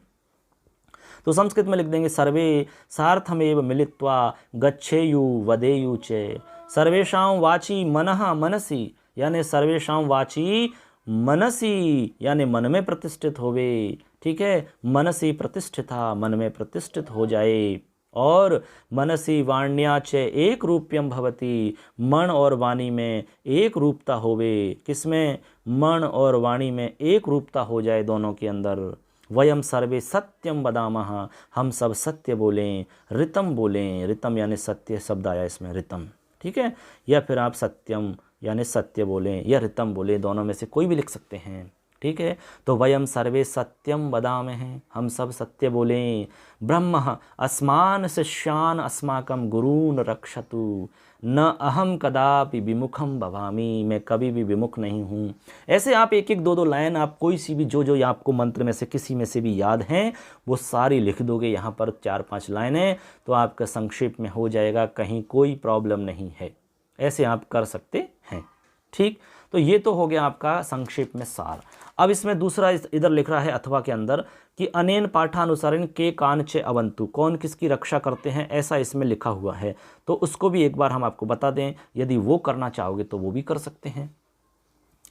तो संस्कृत में लिख देंगे, सर्वे सार्थमेव मिलित्वा गच्छेयु वदेयु च, सर्वेषां वाची मनः मनसि, यानी सर्वेषां वाची मनसी, यानी मन में प्रतिष्ठित होवे। ठीक है, मनसी प्रतिष्ठिता, मन में प्रतिष्ठित हो जाए। और मनसी वाण्या च एक रूप्यम भवति, मन और वाणी में एक रूपता होवे। किसमें, मन और वाणी में एक रूपता हो जाए दोनों के अंदर। वयम सर्वे सत्यम वदामः, हम सब सत्य बोलें, ऋतम बोलें, ऋतम यानी सत्य शब्द आया इसमें, ऋतम। ठीक है, या फिर आप सत्यम यानी सत्य बोलें या ऋतम बोलें, दोनों में से कोई भी लिख सकते हैं। ठीक है, तो वयम सर्वे सत्यम वदामहे, हम सब सत्य बोलें। ब्रह्म अस्मान शिष्यान अस्माकं गुरून् रक्षतु, न अहम कदापि विमुखम भवामी, मैं कभी भी विमुख नहीं हूँ। ऐसे आप एक एक दो दो लाइन, आप कोई सी भी जो आपको मंत्र में से किसी में से भी याद हैं वो सारी लिख दोगे। यहाँ पर 4-5 लाइनें, तो आपका संक्षेप में हो जाएगा, कहीं कोई प्रॉब्लम नहीं है। ऐसे आप कर सकते हैं। ठीक, तो ये तो हो गया आपका संक्षेप में सार। अब इसमें दूसरा इधर लिख रहा है अथवा के अंदर कि अनेन पाठानुसारेण के कान च अवन्तु, कौन किसकी रक्षा करते हैं, ऐसा इसमें लिखा हुआ है। तो उसको भी एक बार हम आपको बता दें, यदि वो करना चाहोगे तो वो भी कर सकते हैं।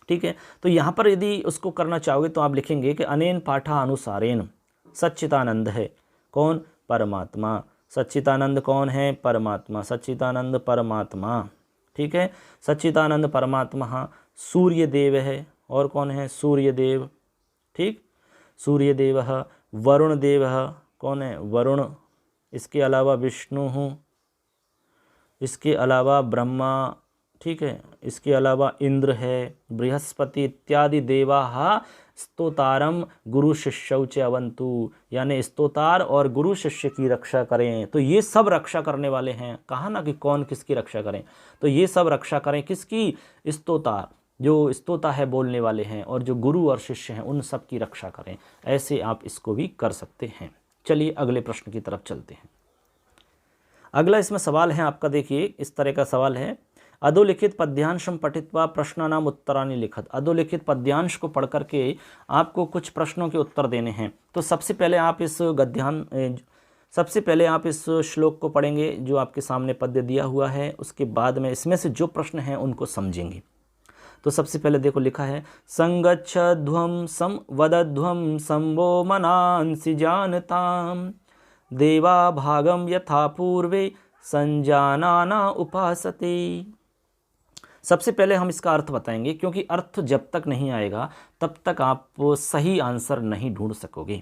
ठीक है, तो यहाँ पर यदि उसको करना चाहोगे तो आप लिखेंगे कि अनेन पाठानुसारेण सच्चिदानंद है, कौन, परमात्मा। सच्चिदानंद कौन है, परमात्मा, सच्चिदानंद परमात्मा। ठीक है, सच्चिदानंद परमात्मा सूर्य देव है, और कौन है, सूर्य देव। ठीक, सूर्य देव। वरुण देव कौन है, वरुण। इसके अलावा विष्णु हूँ, इसके अलावा ब्रह्मा। ठीक है, इसके अलावा इंद्र है, बृहस्पति इत्यादि देवा स्तोतारम गुरु शिष्यौ च अवन्तु, यानी स्तोतार और गुरु शिष्य की रक्षा करें। तो ये सब रक्षा करने वाले हैं। कहा ना कि कौन किसकी रक्षा करें, तो ये सब रक्षा करें किसकी, स्तोतार, जो स्तोता है बोलने वाले हैं, और जो गुरु और शिष्य हैं उन सब की रक्षा करें। ऐसे आप इसको भी कर सकते हैं। चलिए अगले प्रश्न की तरफ चलते हैं। अगला इसमें सवाल है आपका, देखिए इस तरह का सवाल है, अधोलिखित पद्यांशम पठित्वा प्रश्नानाम उत्तरानि लिखत। अधोलिखित पद्यांश को पढ़ करके आपको कुछ प्रश्नों के उत्तर देने हैं। तो सबसे पहले आप इस श्लोक को पढ़ेंगे जो आपके सामने पद्य दिया हुआ है, उसके बाद में इसमें से जो प्रश्न हैं उनको समझेंगे। तो सबसे पहले देखो लिखा है, संगच्छध्वम संवदध्वम संवो मनांसि जानताम, देवा भागम यथा पूर्वे संजानाना उपासते। सबसे पहले हम इसका अर्थ बताएंगे, क्योंकि अर्थ जब तक नहीं आएगा तब तक आप सही आंसर नहीं ढूंढ सकोगे।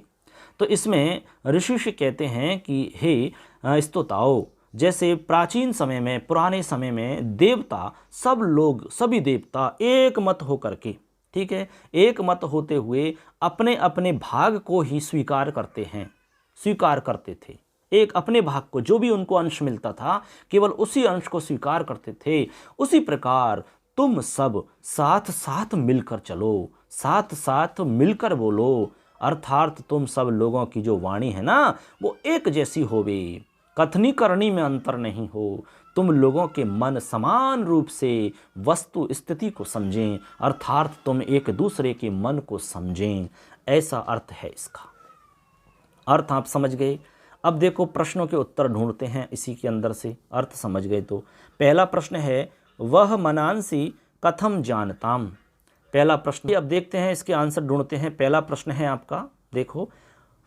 तो इसमें ऋषि कहते हैं कि हे स्तोताओ, जैसे प्राचीन समय में, पुराने समय में देवता, सब लोग, सभी देवता एक मत होकर के, ठीक है, एक मत होते हुए अपने अपने भाग को ही स्वीकार करते थे। एक अपने भाग को, जो भी उनको अंश मिलता था, केवल उसी अंश को स्वीकार करते थे। उसी प्रकार तुम सब साथ साथ मिलकर चलो, साथ साथ मिलकर बोलो, अर्थात तुम सब लोगों की जो वाणी है ना, वो एक जैसी होवे, कथनी करनी में अंतर नहीं हो। तुम लोगों के मन समान रूप से वस्तु स्थिति को समझें, अर्थात तुम एक दूसरे के मन को समझें, ऐसा अर्थ है इसका। अर्थ आप समझ गए। अब देखो प्रश्नों के उत्तर ढूंढते हैं इसी के अंदर से। अर्थ समझ गए तो पहला प्रश्न है, वह मनांसी कथम जानताम। पहला प्रश्न, अब देखते हैं इसके आंसर ढूंढते हैं। पहला प्रश्न है आपका, देखो,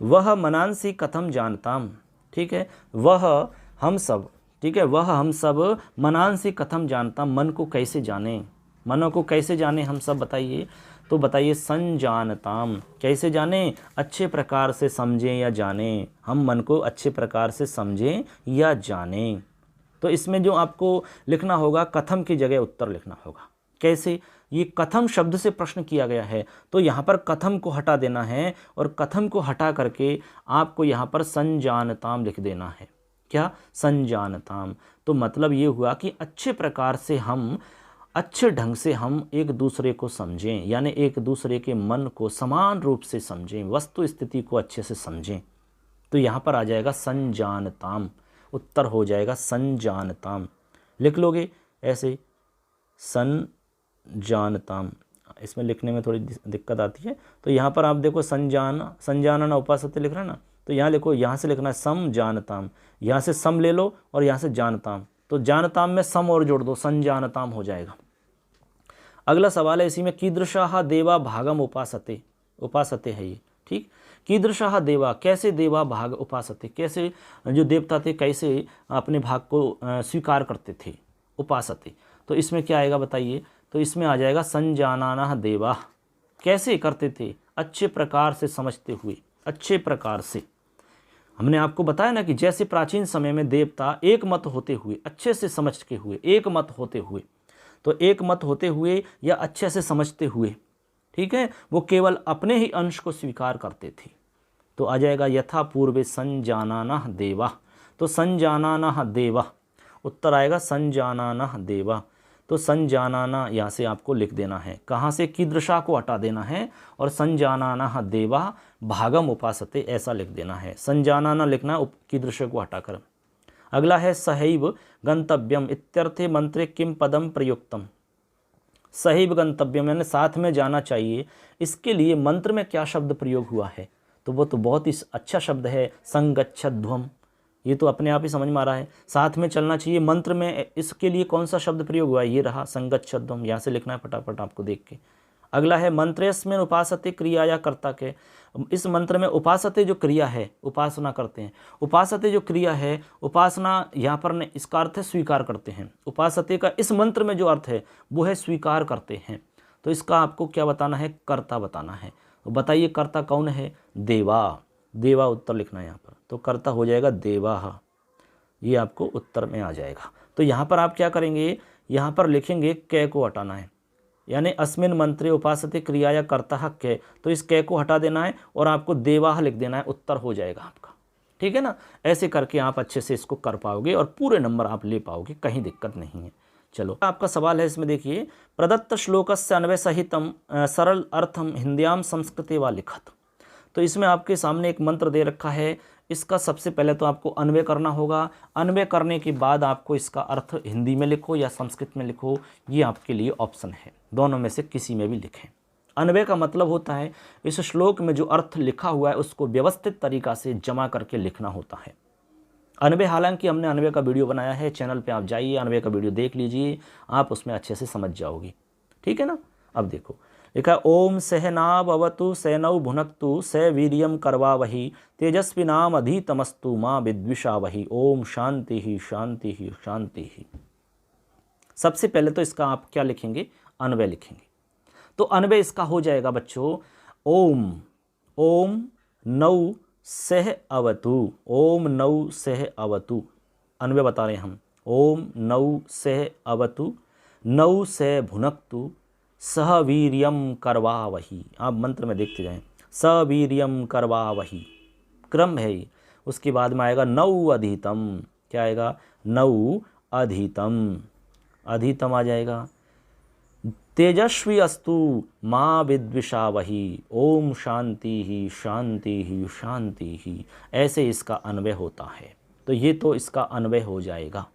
वह मनांसी कथम जानताम, ठीक है, वह हम सब, ठीक है, वह हम सब मनांसी कथम जानताम, मन को कैसे जाने, मनों को कैसे जाने हम सब, बताइए। तो बताइए, संजानताम, कैसे जाने, अच्छे प्रकार से समझें या जानें, हम मन को अच्छे प्रकार से समझें या जानें। तो इसमें जो आपको लिखना होगा, कथम की जगह उत्तर लिखना होगा। कैसे, ये कथम शब्द से प्रश्न किया गया है, तो यहाँ पर कथम को हटा देना है और कथम को हटा करके आपको यहाँ पर संजानताम लिख देना है। क्या, संजानताम। तो मतलब ये हुआ कि अच्छे प्रकार से हम, अच्छे ढंग से हम एक दूसरे को समझें, यानी एक दूसरे के मन को समान रूप से समझें, वस्तु स्थिति को अच्छे से समझें। तो यहाँ पर आ जाएगा संजानताम, उत्तर हो जाएगा संजानताम। लिख लोगे ऐसे, संजानताम। इसमें लिखने में थोड़ी दिक्कत आती है, तो यहाँ पर आप देखो संजानना उपासते लिख रहा है ना, तो यहाँ लिखो, यहाँ से लिखना है सम जानताम, यहाँ से सम ले लो और यहाँ से जानताम, तो जानताम में सम और जोड़ दो, संजानताम हो जाएगा। अगला सवाल है इसी में, कीदृशाः देवा भागम उपासते, उपासते है ये, ठीक। कीदृशाः देवा, कैसे देवा भाग उपासते, कैसे जो देवता थे कैसे अपने भाग को स्वीकार करते थे, उपासते। तो इसमें क्या आएगा बताइए, तो इसमें आ जाएगा संजानाना देवा, कैसे करते थे, अच्छे प्रकार से समझते हुए, अच्छे प्रकार से। हमने आपको बताया ना कि जैसे प्राचीन समय में देवता एक मत होते हुए, अच्छे से समझ के हुए, एक मत होते हुए, तो एक मत होते हुए या अच्छे से समझते हुए, ठीक है, वो केवल अपने ही अंश को स्वीकार करते थे। तो आ जाएगा यथा पूर्वे संजानाना देवा, तो संजानाना देवा, उत्तर आएगा संजानाना देवा। तो संजानाना यहाँ से आपको लिख देना है, कहाँ से, कीदृशा को हटा देना है और संजानाना देवा भागम उपासते ऐसा लिख देना है। संजानाना लिखना है कीदृश को हटाकर। अगला है सहैव गंतव्यम इत्यर्थे मंत्रे किम पदम प्रयुक्तम। सहैव गंतव्यम यानी साथ में जाना चाहिए, इसके लिए मंत्र में क्या शब्द प्रयोग हुआ है, तो वो तो बहुत ही अच्छा शब्द है, संगच्छध्वम। ये तो अपने आप ही समझ में आ रहा है, साथ में चलना चाहिए। मंत्र में इसके लिए कौन सा शब्द प्रयोग हुआ है, ये रहा संगच्छध्वम, यहाँ से लिखना है फटाफट आपको देख के। अगला है मंत्रेस्मिन् उपासते क्रिया या कर्ता के, इस मंत्र में उपासते जो क्रिया है, उपासना करते हैं, उपासते जो क्रिया है, उपासना यहाँ पर ने इसका अर्थ है स्वीकार करते हैं। उपासते का इस मंत्र में जो अर्थ है वो है स्वीकार करते हैं। तो इसका आपको क्या बताना है, कर्ता बताना है। तो बताइए कर्ता कौन है, देवा, देवा उत्तर लिखना है यहाँ पर, तो कर्ता हो जाएगा देवा, ये आपको उत्तर में आ जाएगा। तो यहाँ पर आप क्या करेंगे, यहाँ पर लिखेंगे कै को हटाना है, यानी अस्मिन मंत्रे उपासते क्रिया या कर्ता कै, तो इस कै को हटा देना है और आपको देवाह लिख देना है, उत्तर हो जाएगा आपका, ठीक है ना। ऐसे करके आप अच्छे से इसको कर पाओगे और पूरे नंबर आप ले पाओगे, कहीं दिक्कत नहीं है। चलो आपका सवाल है इसमें, देखिए, प्रदत्त श्लोकस्य अन्वय सहितम सरल अर्थम हिंद्याम संस्कृते वा लिखत। तो इसमें आपके सामने एक मंत्र दे रखा है, इसका सबसे पहले तो आपको अन्वय करना होगा। अन्वय करने के बाद आपको इसका अर्थ हिंदी में लिखो या संस्कृत में लिखो, ये आपके लिए ऑप्शन है, दोनों में से किसी में भी लिखें। अन्वय का मतलब होता है इस श्लोक में जो अर्थ लिखा हुआ है उसको व्यवस्थित तरीका से जमा करके लिखना होता है। अन्वय, हालांकि हमने अन्वय का वीडियो बनाया है, चैनल पे आप जाइए, अन्वय का वीडियो देख लीजिए, आप उसमें अच्छे से समझ जाओगे, ठीक है ना। अब देखो लिखा, ओम सहनावतु सैनौ भुनक्तु स वीर्यम करवावहि तेजस्विनामधीतमस्तु मां विद्विषावहि। ओम शांति ही शांति ही शांति ही। सबसे पहले तो इसका आप क्या लिखेंगे, अन्वय लिखेंगे। तो अन्वय इसका हो जाएगा बच्चों, ओम, ओम नौ सह अवतु, ओम नौ सह अवतु। अन्वय बता रहे हैं हम। ओम नौ से अवतु नौ से भुनक्तु सह वीर्यम करवावही। आप मंत्र में देखते जाएं, स वीर्यम करवावही क्रम है ये। उसके बाद में आएगा नौ अधीतम। क्या आएगा? नौ अधीतम, अधीतम आ जाएगा। तेजस्वी अस्तु माँ विद्विषावही। ओम शांति ही शांति ही शांति ही। ऐसे इसका अन्वय होता है। तो ये तो इसका अन्वय हो जाएगा।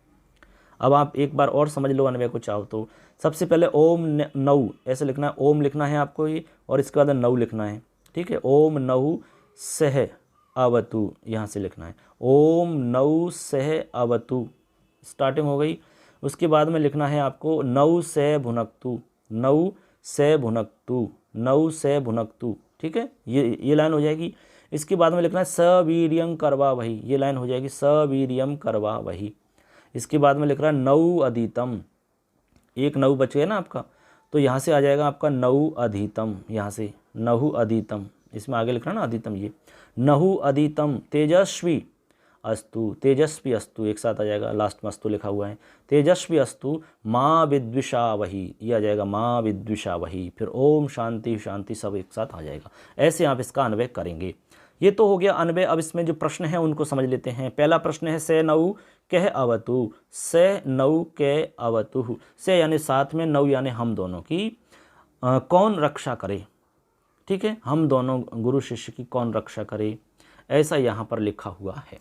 अब आप एक बार और समझ लो अन्वय को चाहो तो। सबसे पहले ओम नौ ऐसे लिखना है, ओम लिखना है आपको ये, और इसके बाद नौ लिखना है। ठीक है, ओम नौ सह अवतु यहाँ से लिखना है। ओम नौ सह अवतु स्टार्टिंग हो गई। उसके बाद में लिखना है आपको नौ से भुनक्तु, नौ से भुनक्तु, नौ से भुनक्तु। ठीक है, ये लाइन हो जाएगी। इसके बाद में लिखना है सवीर्यं करवा वही, ये लाइन हो जाएगी सवीर्यं करवा वही। इसके बाद में लिख रहा है नौ अधीतम, एक नौ बच गया ना आपका, तो यहाँ से आ जाएगा आपका नौ अधीतम। यहाँ से नहु अधीतम, इसमें आगे लिख रहा है ना अधीतम, ये नहु अधीतम तेजस्वी अस्तु, तेजस्वी अस्तु एक साथ आ जाएगा, लास्ट में अस्तु लिखा हुआ है। तेजस्वी अस्तु माँ विद्विषा वही, ये आ जाएगा माँ विद्विषा वही। फिर ओम शांति शांति सब एक साथ आ जाएगा। ऐसे आप इसका अन्वय करेंगे। ये तो हो गया अन्वय। अब इसमें जो प्रश्न है उनको समझ लेते हैं। पहला प्रश्न है से नौ कह अवतु, से नौ के अवतु। से यानी साथ में, नौ यानी हम दोनों की कौन रक्षा करे। ठीक है, हम दोनों गुरु शिष्य की कौन रक्षा करे, ऐसा यहाँ पर लिखा हुआ है।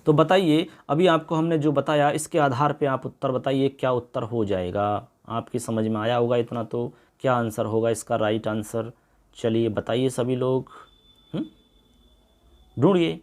तो बताइए, अभी आपको हमने जो बताया इसके आधार पे आप उत्तर बताइए, क्या उत्तर हो जाएगा। आपकी समझ में आया होगा इतना, तो क्या आंसर होगा इसका राइट आंसर। चलिए बताइए सभी लोग, ढूंढिए।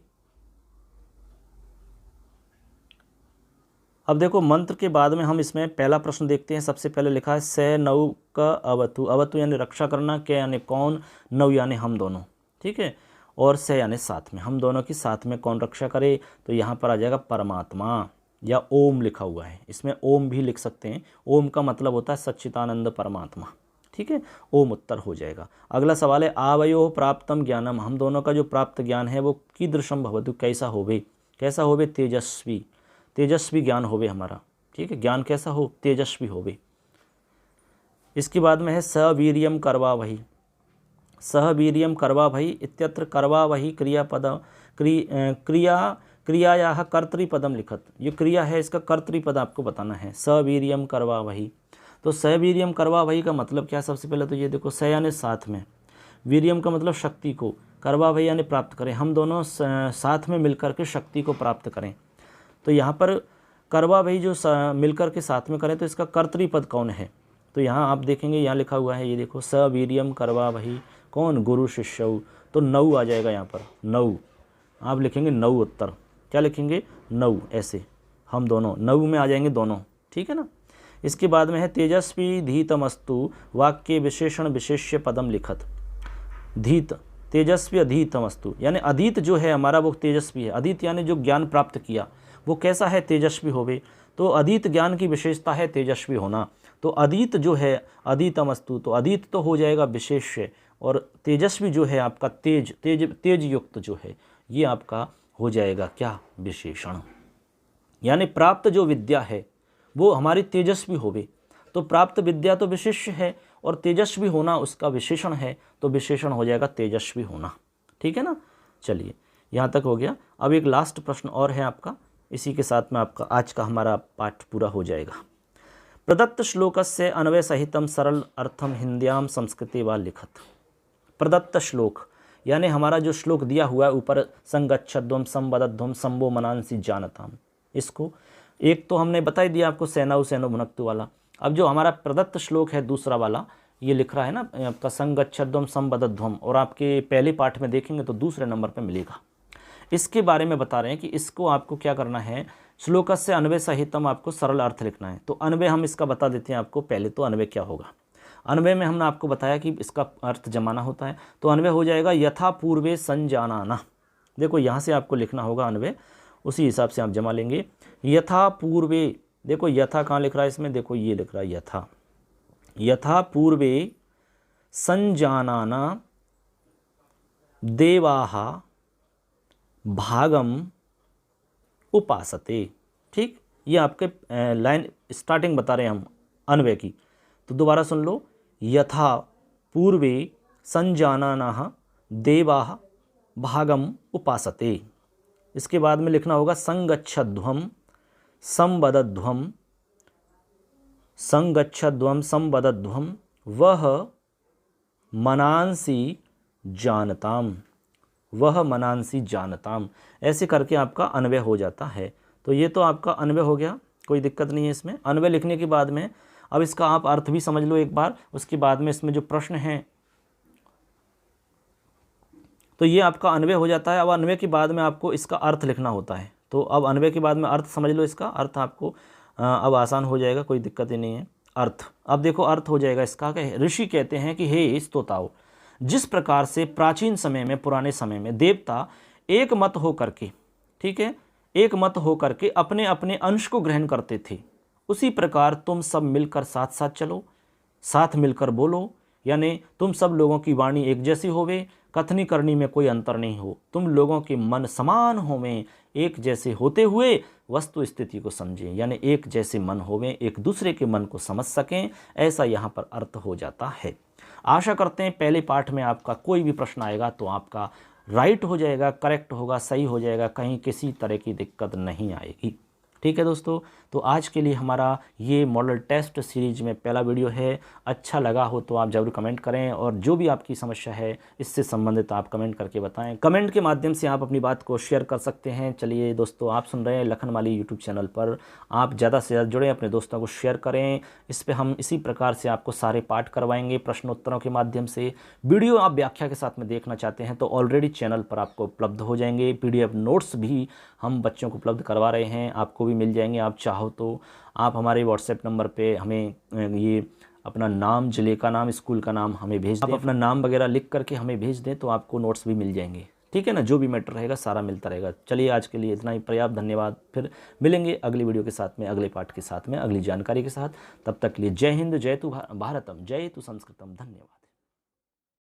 अब देखो मंत्र के बाद में हम इसमें पहला प्रश्न देखते हैं। सबसे पहले लिखा है से नौ का अवतु, अवतु यानी रक्षा करना, के यानी कौन, नौ यानी हम दोनों। ठीक है, और से यानी साथ में, हम दोनों की साथ में कौन रक्षा करे, तो यहाँ पर आ जाएगा परमात्मा या ओम लिखा हुआ है। इसमें ओम भी लिख सकते हैं, ओम का मतलब होता है सच्चिदानंद परमात्मा। ठीक है, ओम उत्तर हो जाएगा। अगला सवाल है आवयो प्राप्तम ज्ञानम, हम दोनों का जो प्राप्त ज्ञान है वो कीदृशम भवतु, कैसा होवे, कैसा होवे, तेजस्वी, तेजस्वी ज्ञान होवे हमारा। ठीक है, ज्ञान कैसा हो, तेजस्वी होवे। इसके बाद में है सवीर्यम करवा वही, सह वीर्यम करवा वही इत्यत्र करवा वही क्रियापद क्रियायाः कर्तृपदम लिखत। ये क्रिया है, इसका कर्तृपद आपको बताना है। सवीर्यम करवा वही, तो सवीर्यम करवा वही का मतलब क्या है। सबसे पहले तो ये देखो, स यानी साथ में, वीर्यम का मतलब शक्ति को, करवा वही यानी प्राप्त करें, हम दोनों साथ में मिलकर के शक्ति को प्राप्त करें। तो यहाँ पर करवा वही जो मिलकर के साथ में करें, तो इसका कर्तृपद कौन है, तो यहाँ आप देखेंगे यहाँ लिखा हुआ है, ये देखो सवीर्यम करवा वही, कौन, गुरु शिष्यौ। तो नौ आ जाएगा यहाँ पर, नौ आप लिखेंगे, नौ उत्तर क्या लिखेंगे, नौ, ऐसे हम दोनों, नौ में आ जाएंगे दोनों। ठीक है ना। इसके बाद में है तेजस्वी धीतमस्तु, वाक्य विशेषण विशेष्य पदम लिखत। धीत, तेजस्वी अधीतमस्तु, यानी अधीत जो है हमारा वो तेजस्वी है। अधीत यानी जो ज्ञान प्राप्त किया वो कैसा है, तेजस्वी होवे। तो अधीत ज्ञान की विशेषता है तेजस्वी होना। तो अधीत जो है अधीतमस्तु, तो अधीत तो हो जाएगा विशेष्य, और तेजस्वी जो है आपका तेज, तेज युक्त जो है ये आपका हो जाएगा क्या, विशेषण। यानी प्राप्त जो विद्या है वो हमारी तेजस्वी होवे। तो प्राप्त विद्या तो विशेष्य है और तेजस्वी होना उसका विशेषण है, तो विशेषण हो जाएगा तेजस्वी होना। ठीक है ना। चलिए यहाँ तक हो गया। अब एक लास्ट प्रश्न और है आपका, इसी के साथ में आपका आज का हमारा पाठ पूरा हो जाएगा। प्रदत्त श्लोकस्य अन्वय सहितम सरल अर्थम हिंद्याम संस्कृते वा लिखत। प्रदत्त श्लोक यानी हमारा जो श्लोक दिया हुआ है ऊपर, संगच्छध्वम संवदध्वम संभो मनांसी जानताम, इसको एक तो हमने बता ही दिया आपको, सेनाउ सेनो भुनक्तु वाला। अब जो हमारा प्रदत्त श्लोक है दूसरा वाला, ये लिख रहा है ना आपका संगच्छध्वम संवदध्वम, और आपके पहले पाठ में देखेंगे तो दूसरे नंबर पर मिलेगा। इसके बारे में बता रहे हैं कि इसको आपको क्या करना है, श्लोकस्य अन्वय सहितम आपको सरल अर्थ लिखना है। तो अन्वय हम इसका बता देते हैं आपको। पहले तो अन्वय क्या होगा, अन्वय में हमने आपको बताया कि इसका अर्थ जमाना होता है। तो अन्वय हो जाएगा यथा पूर्वे संजानाना। देखो यहाँ से आपको लिखना होगा अन्वय, उसी हिसाब से आप जमा लेंगे। यथा पूर्वे, देखो यथा कहाँ लिख रहा है इसमें, देखो ये लिख रहा है यथा, यथा पूर्वे संजानाना देवाः भागम उपासते। ठीक, ये आपके लाइन स्टार्टिंग बता रहे हैं हम अन्वय की। तो दोबारा सुन लो, यथा पूर्वे संजानानाः देवाः भागम उपासते। इसके बाद में लिखना होगा संगच्छध्वम संवदध्वम, संगच्छध्वम संवदध्वम वह मनांसी जानताम, वह मनांसी जानताम। ऐसे करके आपका अन्वय हो जाता है। तो ये तो आपका अन्वय हो गया, कोई दिक्कत नहीं है इसमें। अन्वय लिखने के बाद में अब इसका आप अर्थ भी समझ लो एक बार, उसके बाद में इसमें जो प्रश्न हैं, तो ये आपका अन्वय हो जाता है। अब अन्वय के बाद में आपको इसका अर्थ लिखना होता है। तो अब अन्वय के बाद में अर्थ समझ लो, इसका अर्थ आपको अब आसान हो जाएगा, कोई दिक्कत ही नहीं है। अर्थ, अब देखो अर्थ हो जाएगा इसका कि ऋषि कहते हैं कि हे स्तोताओ, जिस प्रकार से प्राचीन समय में, पुराने समय में देवता एक मत हो करके, ठीक है, एक मत हो करके अपने अपने अंश को ग्रहण करते थे, उसी प्रकार तुम सब मिलकर साथ साथ चलो, साथ मिलकर बोलो, यानी तुम सब लोगों की वाणी एक जैसी होवे, कथनी करनी में कोई अंतर नहीं हो, तुम लोगों के मन समान होवें, एक जैसे होते हुए वस्तु स्थिति को समझें, यानी एक जैसे मन होवें, एक दूसरे के मन को समझ सकें, ऐसा यहाँ पर अर्थ हो जाता है। आशा करते हैं पहले पाठ में आपका कोई भी प्रश्न आएगा तो आपका राइट हो जाएगा, करेक्ट होगा, सही हो जाएगा, कहीं किसी तरह की दिक्कत नहीं आएगी। ठीक है दोस्तों, तो आज के लिए हमारा ये मॉडल टेस्ट सीरीज में पहला वीडियो है। अच्छा लगा हो तो आप ज़रूर कमेंट करें, और जो भी आपकी समस्या है इससे संबंधित आप कमेंट करके बताएं। कमेंट के माध्यम से आप अपनी बात को शेयर कर सकते हैं। चलिए दोस्तों, आप सुन रहे हैं लखन माली यूट्यूब चैनल पर, आप ज़्यादा से ज़्यादा जुड़ें, अपने दोस्तों को शेयर करें। इस पर हम इसी प्रकार से आपको सारे पाठ करवाएंगे प्रश्नोत्तरों के माध्यम से। वीडियो आप व्याख्या के साथ में देखना चाहते हैं तो ऑलरेडी चैनल पर आपको उपलब्ध हो जाएंगे। PDF नोट्स भी हम बच्चों को उपलब्ध करवा रहे हैं, आपको भी मिल जाएंगे। आप चाहो तो आप हमारे WhatsApp नंबर पे हमें ये अपना नाम, जिले का नाम, स्कूल का नाम हमें भेज दें। आप अपना नाम वगैरह लिख करके हमें भेज दें तो आपको नोट्स भी मिल जाएंगे। ठीक है ना, जो भी मैटर रहेगा सारा मिलता रहेगा। चलिए आज के लिए इतना ही पर्याप्त, धन्यवाद। फिर मिलेंगे अगली वीडियो के साथ में, अगले पाठ के साथ में, अगली जानकारी के साथ। तब तक के लिए जय हिंद, जय तु भारतम, जय तु संस्कृतम, धन्यवाद।